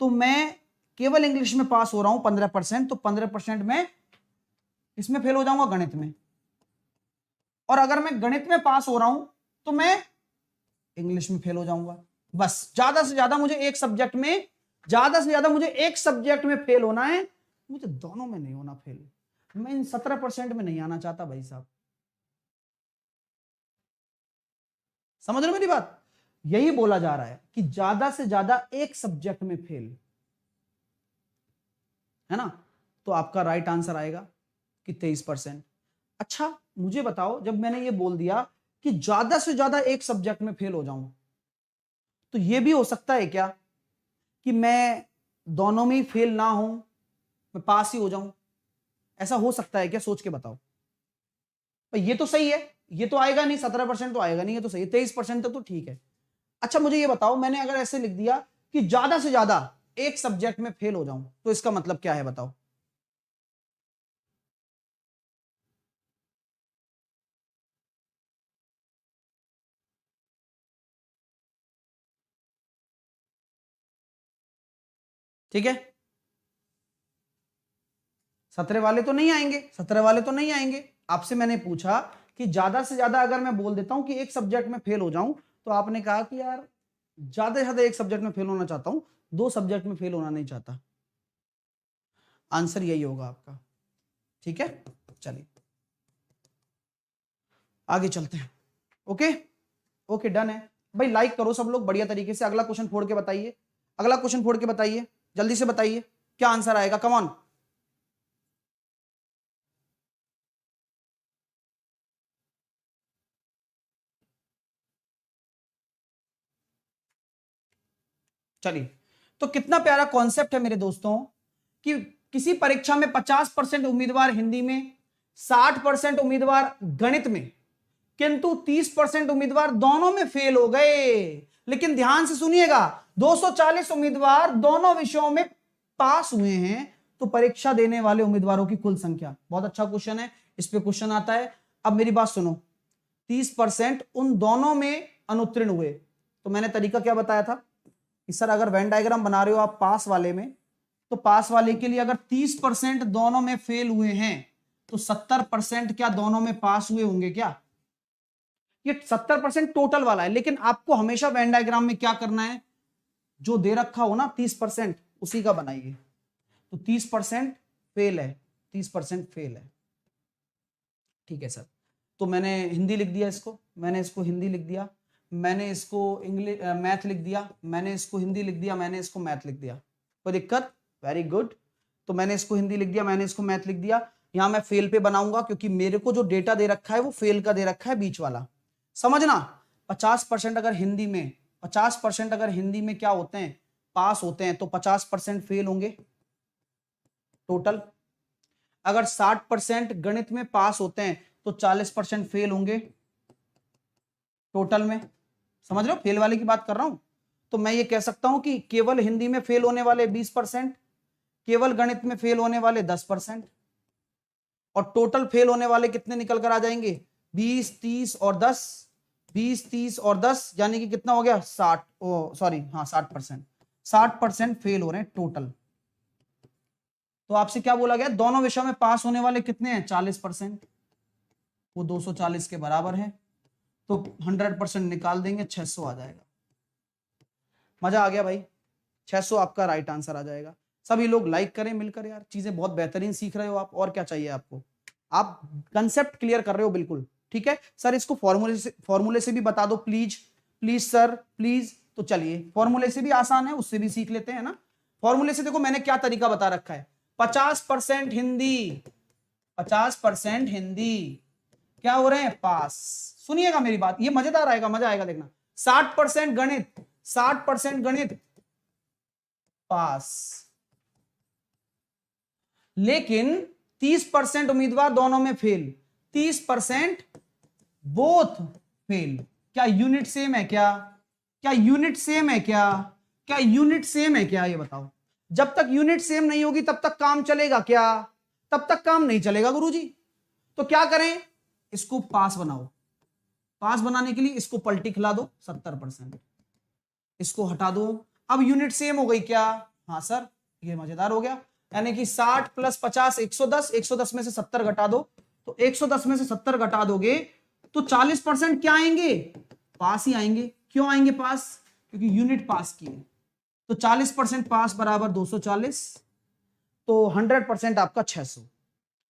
[SPEAKER 1] तो मैं केवल इंग्लिश में पास हो रहा हूं 15%, तो 15% में इसमें फेल हो जाऊंगा गणित में। और अगर मैं गणित में पास हो रहा हूं तो मैं इंग्लिश में फेल हो जाऊंगा। बस ज्यादा से ज्यादा मुझे एक सब्जेक्ट में, ज्यादा से ज्यादा मुझे एक सब्जेक्ट में फेल होना है, मुझे दोनों में नहीं होना फेल। मैं इन 17% में नहीं आना चाहता भाई साहब। समझ रहे हो मेरी बात? यही बोला जा रहा है कि ज्यादा से ज्यादा एक सब्जेक्ट में फेल, है ना? तो आपका राइट आंसर आएगा कि 23%। अच्छा मुझे बताओ, जब मैंने ये बोल दिया कि ज्यादा से ज्यादा एक सब्जेक्ट में फेल हो जाऊं, तो ये भी हो सकता है क्या कि मैं दोनों में फेल ना हूं, मैं पास ही हो जाऊं? ऐसा हो सकता है क्या? सोच के बताओ। ये तो सही है, ये तो आएगा नहीं, 17% तो आएगा नहीं, ये तो सही है, 23% तो ठीक है। अच्छा मुझे ये बताओ, मैंने अगर ऐसे लिख दिया कि ज्यादा से ज्यादा एक सब्जेक्ट में फेल हो जाऊं, तो इसका मतलब क्या है बताओ? ठीक है, 17 वाले तो नहीं आएंगे, 17 वाले तो नहीं आएंगे। आपसे मैंने पूछा कि ज्यादा से ज्यादा अगर मैं बोल देता हूं कि एक सब्जेक्ट में फेल हो जाऊं, तो आपने कहा कि यार ज्यादा से ज्यादा एक सब्जेक्ट में फेल होना चाहता हूं, दो सब्जेक्ट में फेल होना नहीं चाहता। आंसर यही होगा आपका। ठीक है, चलिए आगे चलते हैं। ओके ओके, डन है भाई। लाइक करो सब लोग बढ़िया तरीके से। अगला क्वेश्चन फोड़ के बताइए, अगला क्वेश्चन फोड़ के बताइए, जल्दी से बताइए क्या आंसर आएगा। Come on. चलिए, तो कितना प्यारा कॉन्सेप्ट है मेरे दोस्तों कि किसी परीक्षा में 50% उम्मीदवार हिंदी में, 60% उम्मीदवार गणित में, किंतु 30% उम्मीदवार दोनों में फेल हो गए। लेकिन ध्यान से सुनिएगा, 240 उम्मीदवार दोनों विषयों में पास हुए हैं। तो परीक्षा देने वाले उम्मीदवारों की कुल संख्या। बहुत अच्छा क्वेश्चन है, इस पे क्वेश्चन आता है। अब मेरी बात सुनो, 30% उन दोनों में अनुत्तीर्ण हुए। तो मैंने तरीका क्या बताया था कि सर अगर वेन डायग्राम बना रहे हो आप पास वाले में, तो पास वाले के लिए अगर 30% दोनों में फेल हुए हैं, तो 70% क्या दोनों में पास हुए होंगे क्या? ये 70% टोटल वाला है, लेकिन आपको हमेशा वेन डायग्राम में क्या करना है, जो दे रखा हो ना 30%, उसी का बनाइए। तो 30% फेल है, 30% फेल है। ठीक है सर, तो मैंने हिंदी लिख दिया इसको, मैंने इसको हिंदी लिख दिया, मैंने इसको इंग्लिश मैथ लिख दिया, मैंने इसको हिंदी लिख दिया, मैंने इसको मैथ लिख दिया। कोई दिक्कत? Very good. तो मैंने इसको हिंदी लिख दिया, मैंने इसको मैथ लिख दिया। यहां मैं फेल पे बनाऊंगा क्योंकि मेरे को जो डेटा दे रखा है वो फेल का दे रखा है, बीच वाला। समझना, 50% अगर हिंदी में, 50% अगर हिंदी में क्या होते हैं, पास होते हैं, तो 50% फेल होंगे टोटल। अगर 60% गणित में पास होते हैं, तो 40% फेल होंगे टोटल में। समझ रहे हो, फेल वाले की बात कर रहा हूं। तो मैं ये कह सकता हूं कि केवल हिंदी में फेल होने वाले 20%, केवल गणित में फेल होने वाले 10%, और टोटल फेल होने वाले कितने निकल कर आ जाएंगे? 20, 30 और 10, 20, 30 और 10, यानी कि कितना हो गया? 60, सॉरी हाँ 60%, 60% फेल हो रहे हैं टोटल। तो आपसे क्या बोला गया? दोनों विषयों में पास होने वाले कितने हैं? 40%, वो 240 के बराबर है। तो 100% निकाल देंगे, 600 आ जाएगा। मजा आ गया भाई, 600 आपका राइट आंसर आ जाएगा। सभी लोग लाइक करें मिलकर यार, चीजें बहुत बेहतरीन सीख रहे हो आप, और क्या चाहिए आपको? आप कंसेप्ट क्लियर कर रहे हो बिल्कुल। ठीक है सर, इसको फॉर्मूले से भी बता दो प्लीज, प्लीज सर प्लीज। तो चलिए, फॉर्मूले से भी आसान है, उससे भी सीख लेते हैं ना। फॉर्मूले से देखो मैंने क्या तरीका बता रखा है, 50% हिंदी, 50% हिंदी क्या हो रहे हैं? पास। सुनिएगा मेरी बात, ये मजेदार आएगा, मजा आएगा देखना। 60% गणित, 60% गणित पास, लेकिन 30% उम्मीदवार दोनों में फेल, 30% बोथ फेल। क्या यूनिट सेम है क्या? क्या यूनिट सेम है क्या? क्या यूनिट सेम है क्या? ये बताओ। जब तक यूनिट सेम नहीं होगी तब तक काम चलेगा क्या? तब तक काम नहीं चलेगा गुरुजी। तो क्या करें, इसको पास बनाओ। पास बनाने के लिए इसको पलटी खिला दो, 70%, इसको हटा दो। अब यूनिट सेम हो गई क्या? हाँ सर, ये मजेदार हो गया। यानी कि 60 प्लस 50 110, 110 में से 70 घटा दो, तो 110 में से 70 घटा दोगे तो 40% क्या आएंगे? पास ही आएंगे। क्यों आएंगे पास? क्योंकि यूनिट पास की है। तो 40% पास बराबर 240, तो 100% आपका 600।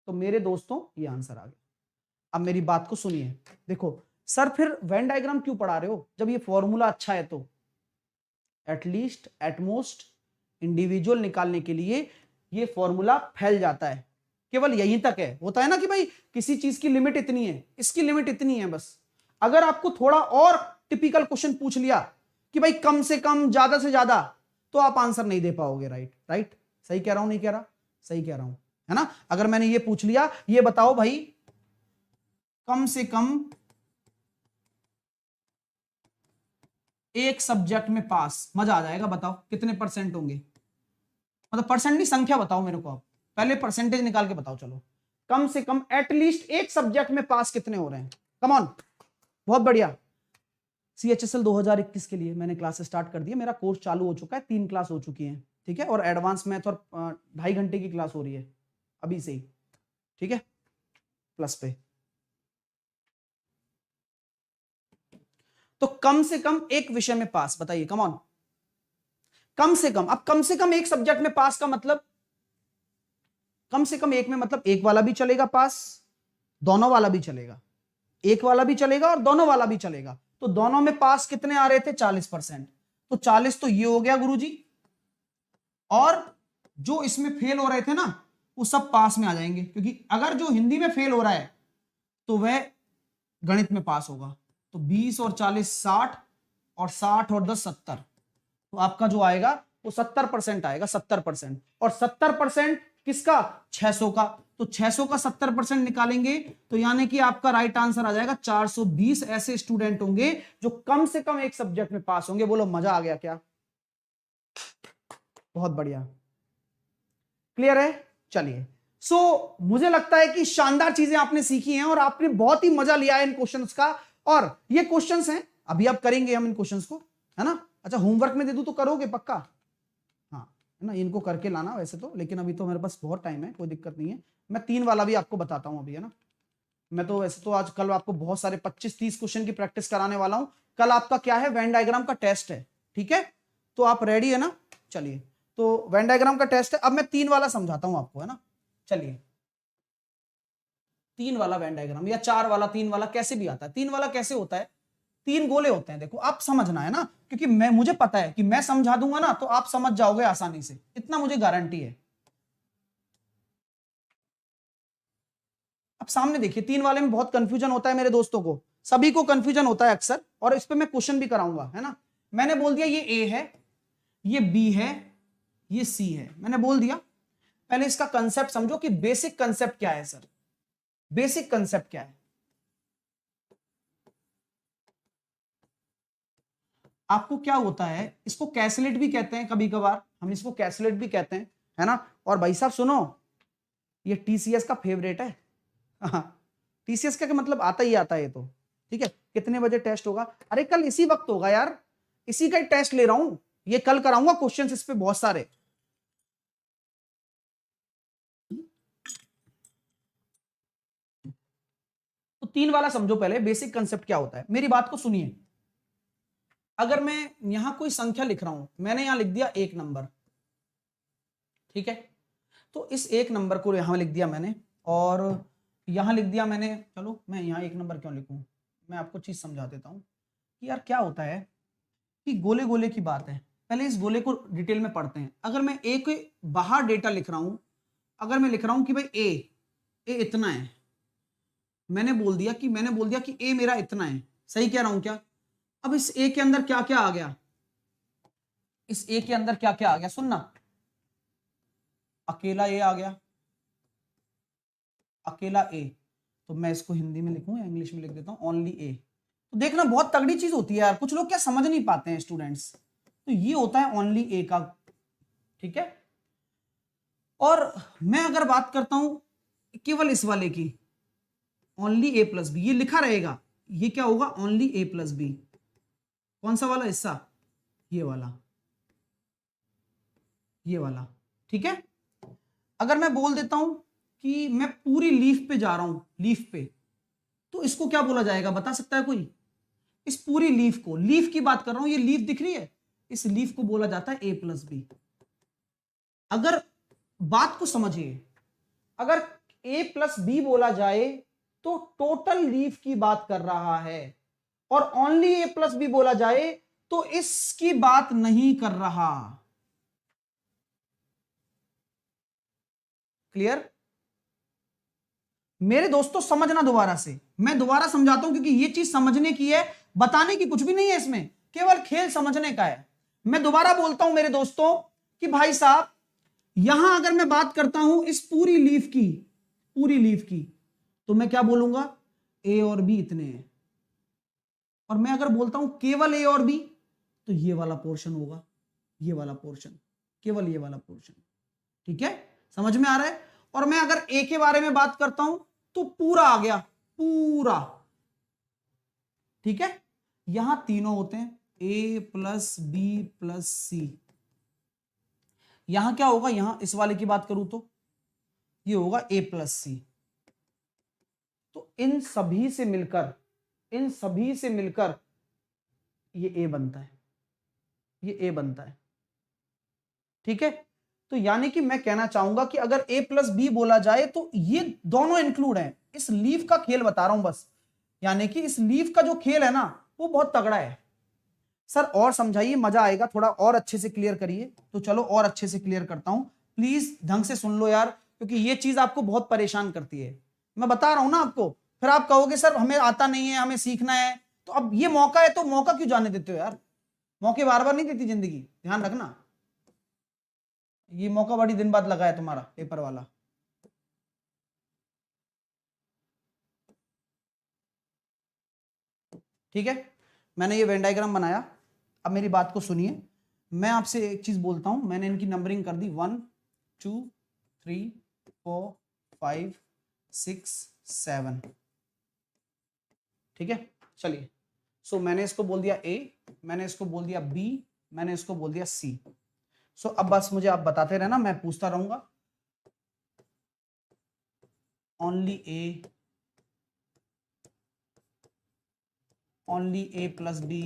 [SPEAKER 1] तो मेरे दोस्तों ये आंसर आ गया। अब मेरी बात को सुनिए, देखो सर फिर वेन डायग्राम क्यों पढ़ा रहे हो जब ये फॉर्मूला अच्छा है? तो एटलीस्ट एटमोस्ट इंडिविजुअल निकालने के लिए ये फॉर्मूला फैल जाता है, केवल यहीं तक है। होता है ना कि भाई किसी चीज की लिमिट इतनी है, इसकी लिमिट इतनी है बस। अगर आपको थोड़ा और टिपिकल क्वेश्चन पूछ लिया कि भाई कम से कम ज्यादा से ज्यादा, तो आप आंसर नहीं दे पाओगे। राइट राइट, सही कह रहा हूं नहीं कह रहा? सही कह रहा हूं, है ना? अगर मैंने ये पूछ लिया, ये बताओ भाई कम से कम एक सब्जेक्ट में पास, मजा आ जाएगा। बताओ कितने परसेंट होंगे? मतलब परसेंट नहीं, संख्या बताओ मेरे को। आप पहले परसेंटेज निकाल के बताओ। चलो, कम से कम एटलीस्ट एक सब्जेक्ट में पास कितने हो रहे हैं? कम ऑन, बहुत बढ़िया। CHSL 2021 के लिए मैंने क्लास स्टार्ट कर दी है। मेरा कोर्स चालू हो चुका है, 3 क्लास हो चुकी हैं, ठीक है? और एडवांस मैथ और 2.5 घंटे की क्लास हो रही है अभी से ही, ठीक है? प्लस पे। तो कम से कम एक विषय में पास, बताइए, कम ऑन। कम से कम, अब कम से कम एक सब्जेक्ट में पास का मतलब कम से कम एक में, मतलब एक वाला भी चलेगा पास, दोनों वाला भी चलेगा, एक वाला भी चलेगा और दोनों वाला भी चलेगा। तो दोनों में पास कितने आ रहे थे? 40%। तो 40 तो ये हो गया गुरुजी, और जो इसमें फेल हो रहे थे ना, वो सब पास में आ जाएंगे, क्योंकि अगर जो हिंदी में फेल हो रहा है तो वह गणित में पास होगा। तो 20 और 40 60, और 60 और 10 70, तो आपका जो आएगा वो 70% आएगा, 70%। और 70% किसका? 600 का। तो 600 का 70% निकालेंगे तो यानी कि आपका राइट आंसर आ जाएगा 420 ऐसे स्टूडेंट होंगे जो कम से कम एक सब्जेक्ट में पास होंगे। बोलो मजा आ गया क्या? बहुत बढ़िया, क्लियर है? चलिए, मुझे लगता है कि शानदार चीजें आपने सीखी हैं और आपने बहुत ही मजा लिया है इन क्वेश्चंस का। और ये क्वेश्चंस हैं, अभी आप करेंगे हम इन क्वेश्चंस को, है ना? अच्छा, होमवर्क में दे दूं तो करोगे पक्का? हाँ, है ना? इनको करके लाना वैसे तो, लेकिन अभी तो मेरे पास बहुत टाइम है, कोई दिक्कत नहीं है। मैं 3 वाला भी आपको बताता हूं अभी, है ना? मैं तो वैसे तो आज कल आपको बहुत सारे 25-30 क्वेश्चन की प्रैक्टिस कराने वाला हूं। कल आपका क्या है? वेन डायग्राम का टेस्ट है, ठीक है? तो आप रेडी है ना? चलिए, तो वेन डायग्राम का टेस्ट है। अब मैं 3 वाला समझाता हूं आपको, है ना? चलिए, 3 वाला वेन डायग्राम या 4 वाला, 3 वाला कैसे भी आता है। 3 वाला कैसे होता है? 3 गोले होते हैं, देखो आप समझना, है ना? क्योंकि मुझे पता है कि मैं समझा दूंगा ना तो आप समझ जाओगे आसानी से, इतना मुझे गारंटी है। अब सामने देखिए, 3 वाले में बहुत कंफ्यूजन होता है मेरे दोस्तों को, सभी को कंफ्यूजन होता है अक्सर, और इस पे मैं क्वेश्चन भी कराऊंगा, है ना? मैंने बोल दिया ये ए है, ये बी है, ये सी है, मैंने बोल दिया। पहले इसका कंसेप्ट समझो कि बेसिक कंसेप्ट क्या है सर। बेसिक कंसेप्ट क्या है? आपको क्या होता है, इसको कैसलेट भी कहते हैं कभी कभार, हम इसको कैसलेट भी कहते हैं, है ना? और भाई साहब सुनो, ये TCS का फेवरेट है। TCS का मतलब आता ही आता है ये तो, ठीक है? कितने बजे टेस्ट होगा? अरे कल इसी वक्त होगा यार, इसी का टेस्ट ले रहा हूं, ये कल कराऊंगा क्वेश्चंस इस पे बहुत सारे। तो 3 वाला समझो पहले, बेसिक कंसेप्ट क्या होता है, मेरी बात को सुनिए। अगर मैं यहां कोई संख्या लिख रहा हूं, मैंने यहां लिख दिया 1 नंबर, ठीक है? तो इस 1 नंबर को यहां लिख दिया मैंने, और यहां लिख दिया मैंने। चलो, मैं यहां 1 नंबर क्यों लिखूं, मैं आपको चीज समझा देता हूं कि यार क्या होता है कि गोले गोले की बात है। पहले इस गोले को डिटेल में पढ़ते हैं। अगर मैं एक बाहर डेटा लिख रहा हूं, अगर मैं लिख रहा हूं कि भाई ए इतना है, मैंने बोल दिया कि ए मेरा इतना है, सही कह रहा हूं क्या? अब इस ए के अंदर क्या क्या आ गया, इस ए के अंदर क्या क्या आ गया सुनना। अकेला ए आ गया, अकेला ए, तो मैं इसको हिंदी में लिखूं या इंग्लिश में लिख देता हूं, ओनली ए। तो देखना बहुत तगड़ी चीज होती है यार, कुछ लोग क्या समझ नहीं पाते हैं स्टूडेंट्स। तो ये होता है ओनली ए का, ठीक है? और मैं अगर बात करता हूं केवल इस वाले की, ओनली ए प्लस बी, ये लिखा रहेगा, ये क्या होगा? Only A plus B. कौन सा वाला हिस्सा? ये वाला, ये वाला, ठीक है? अगर मैं बोल देता हूं कि मैं पूरी लीफ पे जा रहा हूं, लीफ पे, तो इसको क्या बोला जाएगा, बता सकता है कोई? इस पूरी लीफ को, लीफ की बात कर रहा हूं, ये लीफ दिख रही है, इस लीफ को बोला जाता है ए प्लस बी। अगर बात को समझिए, अगर ए प्लस बी बोला जाए तो टोटल लीफ की बात कर रहा है, और ओनली ए प्लस बी बोला जाए तो इसकी बात नहीं कर रहा। क्लियर? मेरे दोस्तों समझना दोबारा से, मैं दोबारा समझाता हूं क्योंकि ये चीज समझने की है, बताने की कुछ भी नहीं है इसमें, केवल खेल समझने का है। मैं दोबारा बोलता हूं मेरे दोस्तों कि भाई साहब यहां अगर मैं बात करता हूं इस पूरी लीफ की तो मैं क्या बोलूंगा, ए और बी इतने हैं। और मैं अगर बोलता हूं केवल ए और बी तो ये वाला पोर्शन होगा, ये वाला पोर्शन, केवल ये वाला पोर्शन। ठीक है, समझ में आ रहा है? और मैं अगर ए के बारे में बात करता हूं तो पूरा आ गया, पूरा। ठीक है, यहां तीनों होते हैं, ए प्लस बी प्लस सी। यहां क्या होगा, यहां इस वाले की बात करूं तो ये होगा ए प्लस सी। तो इन सभी से मिलकर ये ए बनता है, ये ए बनता है। ठीक है, तो यानी कि मैं कहना चाहूंगा कि अगर a प्लस बी बोला जाए तो ये दोनों इंक्लूड हैं। इस लीफ का खेल बता रहा हूं बस, यानी कि इस लीफ का जो खेल है ना वो बहुत तगड़ा है। सर और समझाइए, मजा आएगा, थोड़ा और अच्छे से क्लियर करिए। तो चलो और अच्छे से क्लियर करता हूं, प्लीज ढंग से सुन लो यार, क्योंकि ये चीज आपको बहुत परेशान करती है। मैं बता रहा हूं ना आपको, फिर आप कहोगे सर हमें आता नहीं है, हमें सीखना है। तो अब ये मौका है तो मौका क्यों जाने देते हो यार, मौके बार बार नहीं देती जिंदगी, ध्यान रखना। ये मौका बड़ी दिन बाद लगा है तुम्हारा पेपर वाला। ठीक है, मैंने ये वेन डायग्राम बनाया। अब मेरी बात को सुनिए, मैं आपसे एक चीज बोलता हूं, मैंने इनकी नंबरिंग कर दी 1 2 3 4 5 6 7। ठीक है, चलिए। सो मैंने इसको बोल दिया ए, मैंने इसको बोल दिया बी, मैंने इसको बोल दिया सी। सो अब बस मुझे आप बताते रहना, मैं पूछता रहूंगा। Only A plus B,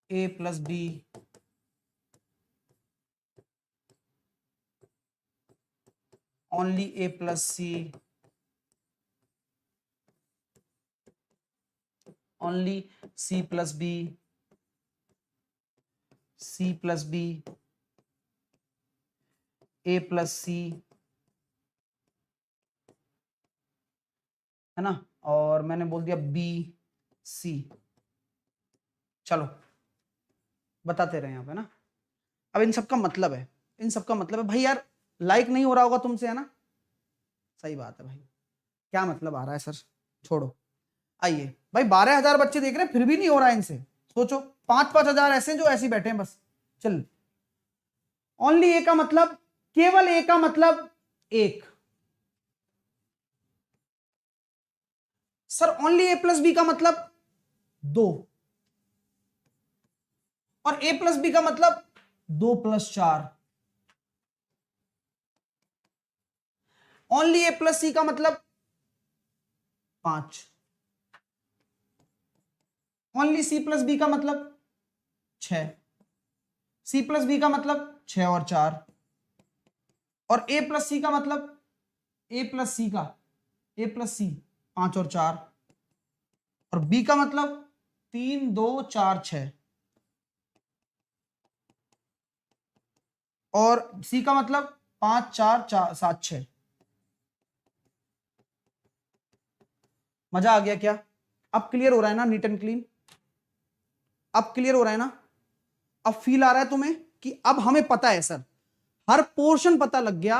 [SPEAKER 1] A plus B, only A plus C, only C plus B, C plus B, A plus C, है ना, और मैंने बोल दिया बी सी। चलो बताते रहे यहाँ पे ना। अब इन सबका मतलब है, इन सबका मतलब है भाई यार, लाइक नहीं हो रहा होगा तुमसे, है ना? सही बात है भाई, क्या मतलब आ रहा है सर, छोड़ो। आइए भाई, 12,000 बच्चे देख रहे हैं फिर भी नहीं हो रहा है इनसे, सोचो 5-5 हजार ऐसे जो ऐसे बैठे हैं बस। चल, ओनली ए का मतलब, केवल ए का मतलब एक। Sir only A plus B का मतलब 2, और ए प्लस बी का मतलब 2 + 4। ओनली ए प्लस सी का मतलब 5। ओनली सी प्लस बी का मतलब 6। सी प्लस बी का मतलब 6 और 4। और ए प्लस सी का मतलब, ए प्लस सी 5 और 4। और बी का मतलब 3 2 4 6। और सी का मतलब 5 4 4 7 6। मजा आ गया क्या? अब क्लियर हो रहा है ना, नीट एंड क्लीन? अब क्लियर हो रहा है ना? अब फील आ रहा है तुम्हें कि अब हमें पता है सर, हर पोर्शन पता लग गया,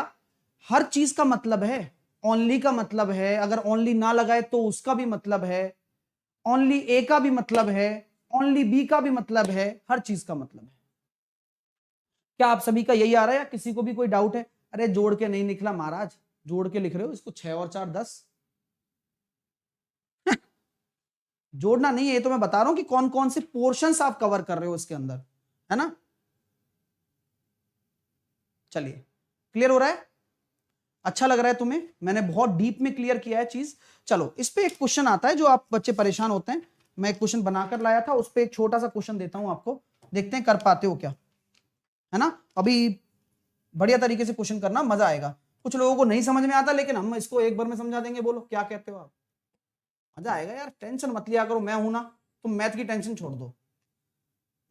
[SPEAKER 1] हर चीज का मतलब है। ओनली का मतलब है, अगर ओनली ना लगाए तो उसका भी मतलब है, ओनली ए का भी मतलब है, ओनली बी का भी मतलब है, हर चीज का मतलब है। क्या आप सभी का यही आ रहा है या किसी को भी कोई डाउट है? अरे जोड़ के नहीं निकला महाराज, जोड़ के लिख रहे हो इसको, 6 और 4 10। जोड़ना नहीं है, ये तो मैं बता रहा हूं कि कौन कौन से पोर्शंस आप कवर कर रहे हो इसके अंदर, है ना? चलिए, क्लियर हो रहा है? अच्छा लग रहा है तुम्हें? मैंने बहुत डीप में क्लियर किया है चीज। चलो, इस पे एक क्वेश्चन आता है जो आप बच्चे परेशान होते हैं, मैं एक क्वेश्चन बनाकर लाया था, उस पे एक छोटा सा क्वेश्चन देता हूं आपको, देखते हैं कर पाते हो क्या, है ना? अभी बढ़िया तरीके से क्वेश्चन करना, मजा आएगा। कुछ लोगों को नहीं समझ में आता, लेकिन हम इसको एक बार में समझा देंगे। बोलो क्या कहते हो आप? मजा आएगा यार, टेंशन मत लिया करो, मैं हूं ना, तुम मैथ की टेंशन छोड़ दो,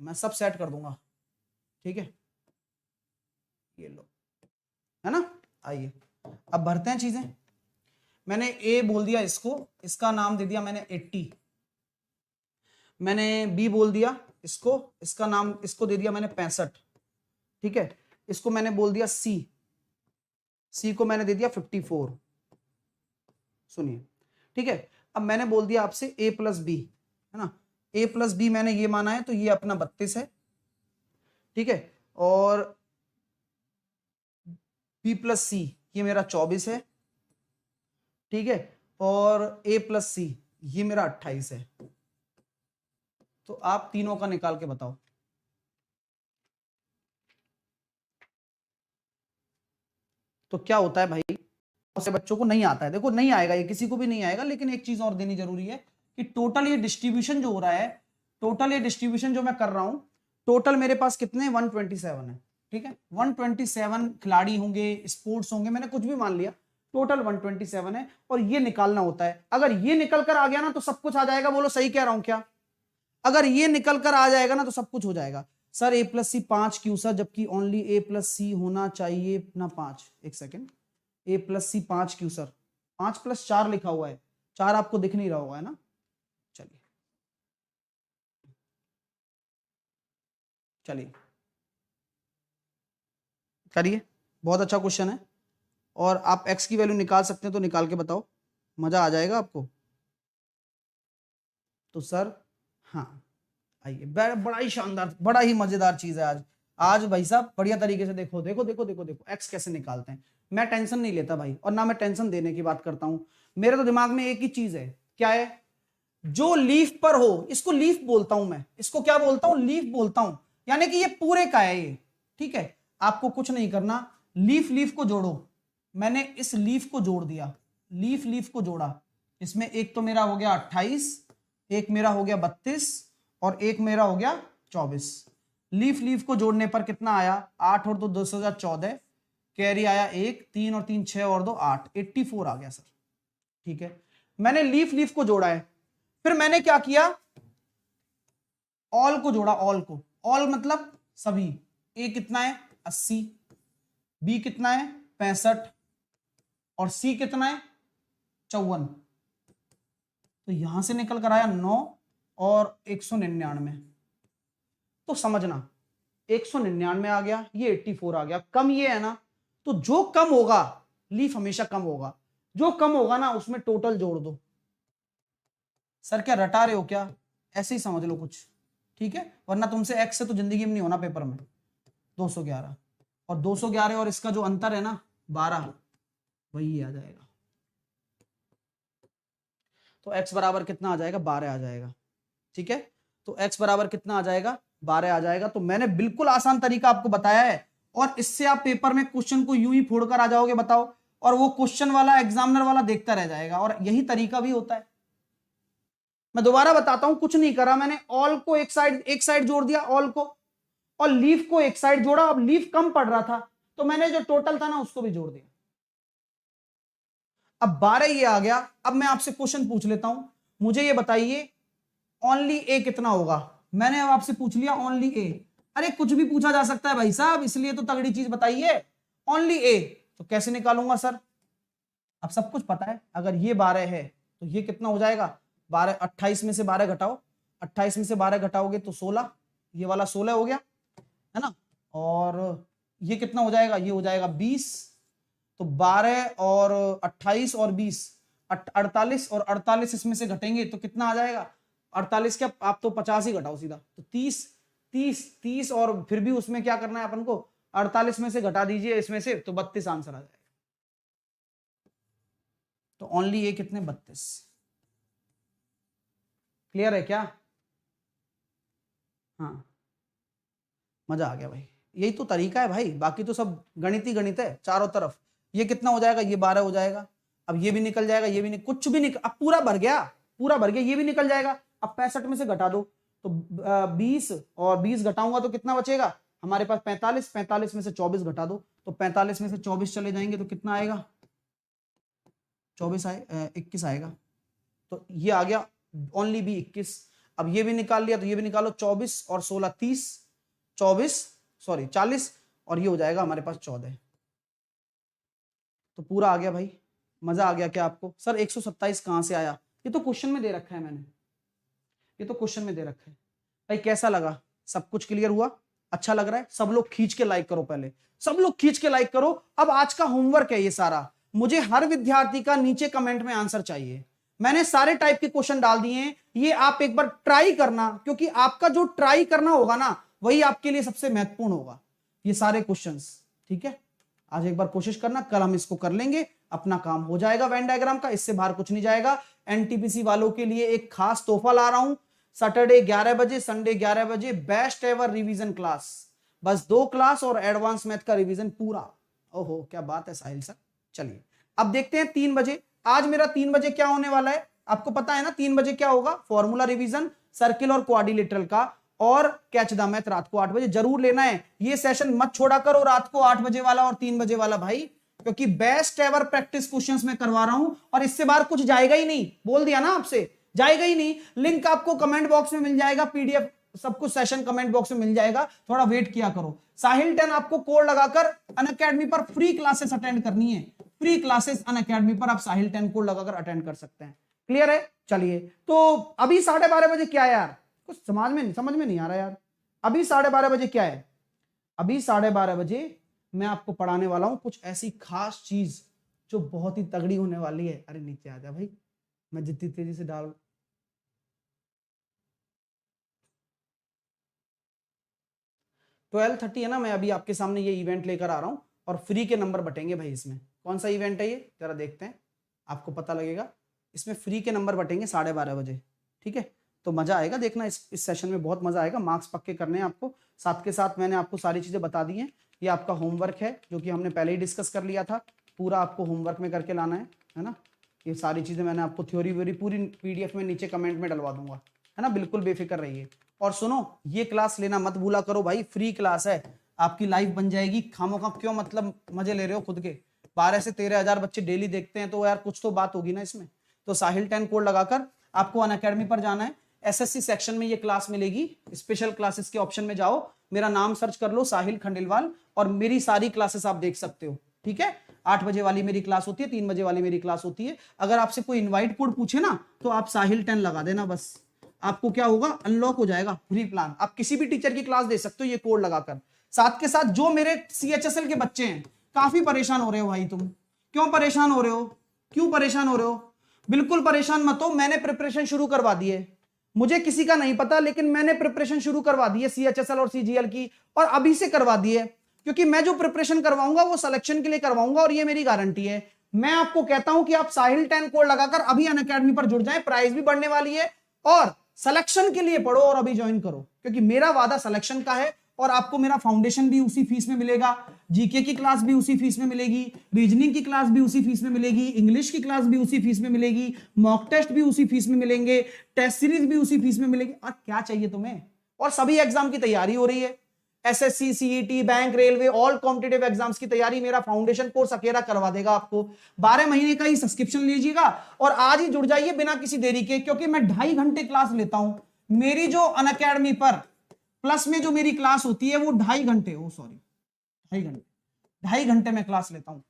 [SPEAKER 1] मैं सब सेट कर दूंगा, ठीक है। ये लो, है ना। आइए अब भरते हैं चीजें। मैंने ए बोल दिया इसको, इसका नाम दे दिया मैंने 80। मैंने बी बोल दिया इसको, इसका नाम इसको दे दिया मैंने 65, ठीक है। इसको मैंने बोल दिया सी, सी को मैंने दे दिया 54, सुनिए, ठीक है। अब मैंने बोल दिया आपसे a प्लस बी, है ना, a प्लस बी मैंने ये माना है, तो ये अपना 32 है, ठीक है। और b प्लस सी ये मेरा 24 है, ठीक है। और a प्लस सी ये मेरा 28 है। तो आप तीनों का निकाल के बताओ। तो क्या होता है भाई, बहुत से बच्चों को नहीं आता है, देखो नहीं आएगा, ये किसी को भी नहीं आएगा, लेकिन एक चीज और देनी जरूरी है कि टोटल ये डिस्ट्रीब्यूशन जो हो रहा है, टोटल ये डिस्ट्रीब्यूशन जो मैं कर रहा हूं, टोटल मेरे पास कितने 127 है, ठीक है। 127 खिलाड़ी होंगे, स्पोर्ट्स होंगे, मैंने कुछ भी मान लिया, टोटल 127 है, और ये निकालना होता है। अगर ये निकल कर आ गया ना तो सब कुछ आ जाएगा, बोलो सही कह रहा हूं क्या? अगर ये निकल कर आ जाएगा ना तो सब कुछ हो जाएगा। सर ए प्लस सी 5 क्यों सर, जबकि ओनली ए प्लस सी होना चाहिए ना 5, एक सेकेंड, ए प्लस सी 5 क्यों सर, 5 प्लस 4 लिखा हुआ है, 4 आपको दिख नहीं रहा होगा, है ना। चलिए चलिए करिए, बहुत अच्छा क्वेश्चन है, और आप x की वैल्यू निकाल सकते हैं तो निकाल के बताओ, मजा आ जाएगा आपको। तो सर हाँ आइए, बड़ा ही शानदार, बड़ा ही मजेदार चीज है आज। आज भाई साहब बढ़िया तरीके से देखो देखो देखो देखो देखो एक्स कैसे निकालते हैं। मैं टेंशन नहीं लेता भाई, और ना मैं टेंशन देने की बात करता हूं, मेरे तो दिमाग में एक ही चीज है, क्या है, जो लीफ पर हो, इसको लीफ बोलता हूं मैं, इसको क्या बोलता हूं, लीफ बोलता हूं, यानी कि ये पूरे का है ये, ठीक है। आपको कुछ नहीं करना, लीफ लीफ को जोड़ो, मैंने इस लीफ को जोड़ दिया, लीफ लीफ को जोड़ा, इसमें एक तो मेरा हो गया 28, एक मेरा हो गया 32, और एक मेरा हो गया 24। लीफ लीफ को जोड़ने पर कितना आया, 8 और 2 10,014, कैरी आया 1, 3 और 3 6 और 2 8, 84 आ गया सर, ठीक है। मैंने लीफ लीफ को जोड़ा है, फिर मैंने क्या किया, ऑल को जोड़ा, ऑल को, ऑल मतलब सभी, ए कितना है 80, बी कितना है 65, और सी कितना है 54। तो यहां से निकल कर आया 9 और 199, तो समझना 199 आ गया, ये 84 आ गया, कम ये है ना, तो जो कम होगा, लीफ हमेशा कम होगा, जो कम होगा ना उसमें टोटल जोड़ दो। सर क्या रटा रहे हो क्या, ऐसे ही समझ लो कुछ, ठीक है, वरना तुमसे एक्स से तो जिंदगी में नहीं होना पेपर में। 211 और 211 और इसका जो अंतर है ना 12, वही आ जाएगा, तो x बराबर कितना आ जाएगा, 12 आ जाएगा, ठीक है। तो x बराबर कितना आ जाएगा, 12 आ जाएगा। तो मैंने बिल्कुल आसान तरीका आपको बताया है, और इससे आप पेपर में क्वेश्चन को यूं ही फोड़कर आ जाओगे, बताओ, और वो क्वेश्चन वाला एग्जामिनर वाला देखता रह जाएगा, और यही तरीका भी होता है। मैं दोबारा बताता हूं, कुछ नहीं करा मैंने, ऑल को एक साइड जोड़ दिया, ऑल को, और लीफ को एक साइड जोड़ा, अब लीफ कम पड़ रहा था तो मैंने जो टोटल था ना उसको भी जोड़ दिया। अब 12 ये आ गया। अब मैं आपसे क्वेश्चन पूछ लेता हूं, मुझे ये बताइए ओनली ए कितना होगा। मैंने अब आपसे पूछ लिया ओनली ए, अरे कुछ भी पूछा जा सकता है भाई साहब, इसलिए तो तगड़ी चीज बताइए, ओनली ए, तो कैसे निकालूंगा सर, अब सब कुछ पता है, अगर ये 12 है तो ये कितना हो जाएगा, 12, 28 में से 12 घटाओ, 28 में से 12 घटाओगे तो 16, ये वाला 16 हो गया, है ना, और ये कितना हो जाएगा, ये हो जाएगा 20, तो 12 और 28 और 20 48, और 48 इसमें से घटेंगे तो कितना आ जाएगा, 48 क्या, आप तो 50 ही घटाओ सीधा, तो 30 30 30, और फिर भी उसमें क्या करना है अपन को, 48 में से घटा दीजिए इसमें से, तो 32 आंसर आ जाएगा। तो ओनली ये कितने, 32। क्लियर है क्या, हाँ मजा आ गया भाई, यही तो तरीका है भाई, बाकी तो सब गणित ही गणित है चारों तरफ। ये कितना हो जाएगा, ये 12 हो जाएगा, अब ये भी निकल जाएगा, ये भी नहीं, कुछ भी निकल, अब पूरा भर गया, पूरा भर गया, ये भी निकल जाएगा। अब 65 में से घटा दो तो 20, और 20 घटाऊंगा तो कितना बचेगा हमारे पास, 45, 45 में से 24 घटा दो तो 45 में से 24 चले जाएंगे तो कितना आएगा, 24 21 आएगा, तो ये आ गया ओनली बी 21। अब ये भी निकाल लिया तो ये भी निकालो, 24 और 16 30, 40 और ये हो जाएगा हमारे पास 14। तो पूरा आ गया भाई। मजा आ गया क्या आपको? सर 127 कहां से आया? ये तो क्वेश्चन में दे रखा है मैंने, ये तो क्वेश्चन में दे रखा है भाई। कैसा लगा? सब कुछ क्लियर हुआ? अच्छा लग रहा है? सब लोग खींच के लाइक करो, पहले सब लोग खींच के लाइक करो। अब आज का होमवर्क है ये सारा, मुझे हर विद्यार्थी का नीचे कमेंट में आंसर चाहिए। मैंने सारे टाइप के क्वेश्चन डाल दिए हैं, ये आप एक बार ट्राई करना, क्योंकि आपका जो ट्राई करना होगा ना वही आपके लिए सबसे महत्वपूर्ण होगा, ये सारे क्वेश्चंस। ठीक है, आज एक बार कोशिश करना, कल हम इसको कर लेंगे, अपना काम हो जाएगा वेन डायग्राम का, इससे बाहर कुछ नहीं जाएगा। एनटीपीसी वालों के लिए एक खास तोहफा ला रहा हूं, सैटरडे 11 बजे, संडे 11 बजे, बेस्ट एवर रिवीजन क्लास। बस 2 क्लास और एडवांस मैथ का रिवीजन पूरा। ओहो क्या बात है साहिल सर। चलिए अब देखते हैं 3 बजे। आज मेरा 3 बजे क्या होने वाला है आपको पता है ना? 3 बजे क्या होगा? फॉर्मूला रिवीजन, सर्किल और क्वाड्रिलेटरल का, और कैच द मैथ रात को 8 बजे जरूर लेना है। ये सेशन मत छोड़ा करो रात को 8 बजे वाला और 3 बजे वाला भाई, क्योंकि बेस्ट एवर प्रैक्टिस क्वेश्चंस मैं करवा रहा हूं और इससे बाहर कुछ जाएगा ही नहीं। बोल दिया ना आपसे, जाएगा ही नहीं। लिंक आपको कमेंट बॉक्स में मिल जाएगा, पीडीएफ सब कुछ सेशन कमेंट बॉक्स में मिल जाएगा, थोड़ा वेट किया करो। साहिल 10 आपको कोड लगाकर अनअकैडमी पर फ्री क्लासेस अटेंड करनी है, फ्री क्लासेस अनअकैडमी पर आप साहिल 10 कोड लगाकर अटेंड कर सकते हैं। क्लियर है? चलिए तो अभी 12:30 बजे क्या है यार? कुछ समझ में नहीं आ रहा यार। अभी 12:30 बजे क्या है? अभी 12:30 बजे मैं आपको पढ़ाने वाला हूं कुछ ऐसी खास चीज जो बहुत ही तगड़ी होने वाली है। अरे नीचे आ जा भाई, मैं जितनी तेजी से डाल 12:30 है ना, मैं अभी आपके सामने ये इवेंट लेकर आ रहा हूं और फ्री के नंबर बटेंगे भाई। इसमें कौन सा इवेंट है ये जरा देखते हैं, आपको पता लगेगा। इसमें फ्री के नंबर बटेंगे 12:30 बजे। ठीक है, तो मजा आएगा देखना, इस सेशन में बहुत मजा आएगा। मार्क्स पक्के करने हैं आपको, साथ के साथ मैंने आपको सारी चीजें बता दी हैं। ये आपका होमवर्क है जो कि हमने पहले ही डिस्कस कर लिया था, पूरा आपको होमवर्क में करके लाना है ना। ये सारी चीजें मैंने आपको थ्योरी व्योरी पूरी पीडीएफ में नीचे कमेंट में डलवा दूंगा, है ना। बिल्कुल बेफिक्र रहिए। और सुनो, ये क्लास लेना मत भूला करो भाई, फ्री क्लास है, आपकी लाइफ बन जाएगी। खामोखा क्यों मतलब मजे ले रहे हो खुद के? 12 से 13,000 बच्चे डेली देखते हैं, तो यार कुछ तो बात होगी ना इसमें। तो साहिल 10 कोड लगाकर आपको अनअकैडमी पर जाना है, एसएससी सेक्शन में ये क्लास मिलेगी। स्पेशल क्लासेस के ऑप्शन में जाओ, मेरा नाम सर्च कर लो साहिल खंडेलवाल, और मेरी सारी क्लासेस आप देख सकते हो। ठीक है, 8 बजे वाली मेरी क्लास होती है, 3 बजे वाली मेरी क्लास होती है। अगर आपसे कोई इनवाइट कोड पूछे ना तो आप साहिल 10 लगा देना, बस आपको क्या होगा, अनलॉक हो जाएगा फ्री प्लान। आप किसी भी टीचर की क्लास दे सकते हो ये कोड लगाकर। साथ के साथ जो मेरे सीएचएसएल के बच्चे हैं, काफी परेशान हो रहे हो भाई तुम, क्यों परेशान हो रहे हो? क्यों परेशान हो रहे हो? बिल्कुल परेशान मत हो, मैंने प्रिपरेशन शुरू करवा दी है। मुझे किसी का नहीं पता, लेकिन मैंने प्रिपरेशन शुरू करवा दी है सीएचएसएल और सीजीएल की, और अभी से करवा दी है, क्योंकि मैं जो प्रिपरेशन करवाऊंगा वो सिलेक्शन के लिए करवाऊंगा, और ये मेरी गारंटी है। मैं आपको कहता हूं कि आप साहिल 10 कोड लगाकर अभी अनअकैडमी पर जुड़ जाएं, प्राइस भी बढ़ने वाली है, और सिलेक्शन के लिए पढ़ो और अभी ज्वाइन करो, क्योंकि मेरा वादा सिलेक्शन का है। और आपको मेरा फाउंडेशन भी उसी फीस में मिलेगा, जीके की क्लास भी उसी फीस में मिलेगी, रीजनिंग की क्लास भी उसी फीस में मिलेगी, इंग्लिश की क्लास भी उसी फीस में मिलेगी, मॉक टेस्ट भी उसी फीस में मिलेंगे, टेस्ट सीरीज भी उसी फीस में मिलेगी। और क्या चाहिए तुम्हें? और सभी एग्जाम की तैयारी हो रही है, SSC, CET, bank, railway, all competitive exams की तैयारी मेरा फाउंडेशन कोर्स अकेला करवा देगा आपको। 12 महीने का ही सब्सक्रिप्शन लीजिएगा और आज ही जुड़ जाइए बिना किसी देरी के, क्योंकि मैं 2.5 घंटे क्लास लेता हूं। मेरी जो अनअकैडमी पर प्लस में जो मेरी क्लास होती है वो 2.5 घंटे, 2.5 घंटे में क्लास लेता हूं।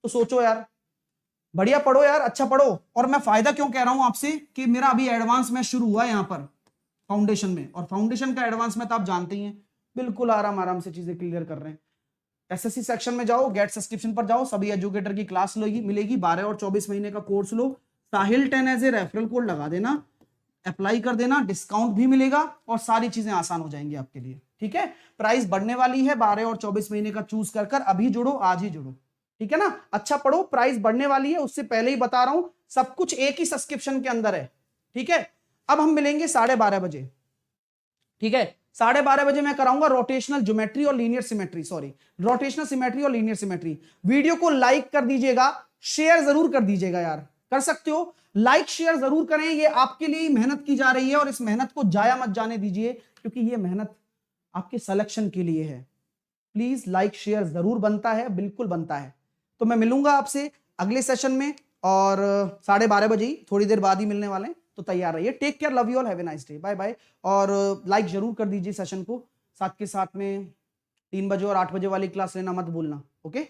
[SPEAKER 1] तो सोचो यार, बढ़िया पढ़ो यार, अच्छा पढ़ो। और मैं फायदा क्यों कह रहा हूं आपसे कि मेरा अभी एडवांस मैथ शुरू हुआ है यहां पर फाउंडेशन में, और फाउंडेशन का एडवांस मैथ आप जानते ही हैं, बिल्कुल आराम से चीजें क्लियर कर रहे हैं। एसएससी सेक्शन में जाओ, गेट सब्सक्रिप्शन पर जाओ, सभी एजुकेटर की क्लास मिलेगी। 12 और 24 महीने का कोर्स लो, Sahil 10 as a referral code लगा देना, अप्लाई कर देना, डिस्काउंट भी मिलेगा और सारी चीजें आसान हो जाएंगी आपके लिए। ठीक है, प्राइस बढ़ने वाली है, 12 और 24 महीने का चूज कर अभी जुड़ो, आज ही जुड़ो। ठीक है ना, अच्छा पढ़ो, प्राइस बढ़ने वाली है, उससे पहले ही बता रहा हूं, सब कुछ एक ही सब्सक्रिप्शन के अंदर है। ठीक है, अब हम मिलेंगे 12:30 बजे। ठीक है, 12:30 बजे मैं कराऊंगा रोटेशनल ज्योमेट्री और लीनियर सिमेट्री, रोटेशनल सिमेट्री और लीनियर सिमेट्री। वीडियो को लाइक कर दीजिएगा, शेयर जरूर कर दीजिएगा यार, कर सकते हो, लाइक शेयर जरूर करें, ये आपके लिए मेहनत की जा रही है और इस मेहनत को जाया मत जाने दीजिए, क्योंकि ये मेहनत आपके सिलेक्शन के लिए है। प्लीज लाइक शेयर जरूर बनता है, बिल्कुल बनता है। तो मैं मिलूंगा आपसे अगले सेशन में और 12:30 बजे ही थोड़ी देर बाद ही मिलने वाले हैं, तो तैयार रहिए। Take care, love you all, have a nice day, bye bye. और लाइक जरूर कर दीजिए सेशन को, साथ के साथ में 3 बजे और 8 बजे वाली क्लास लेना मत भूलना। ओके।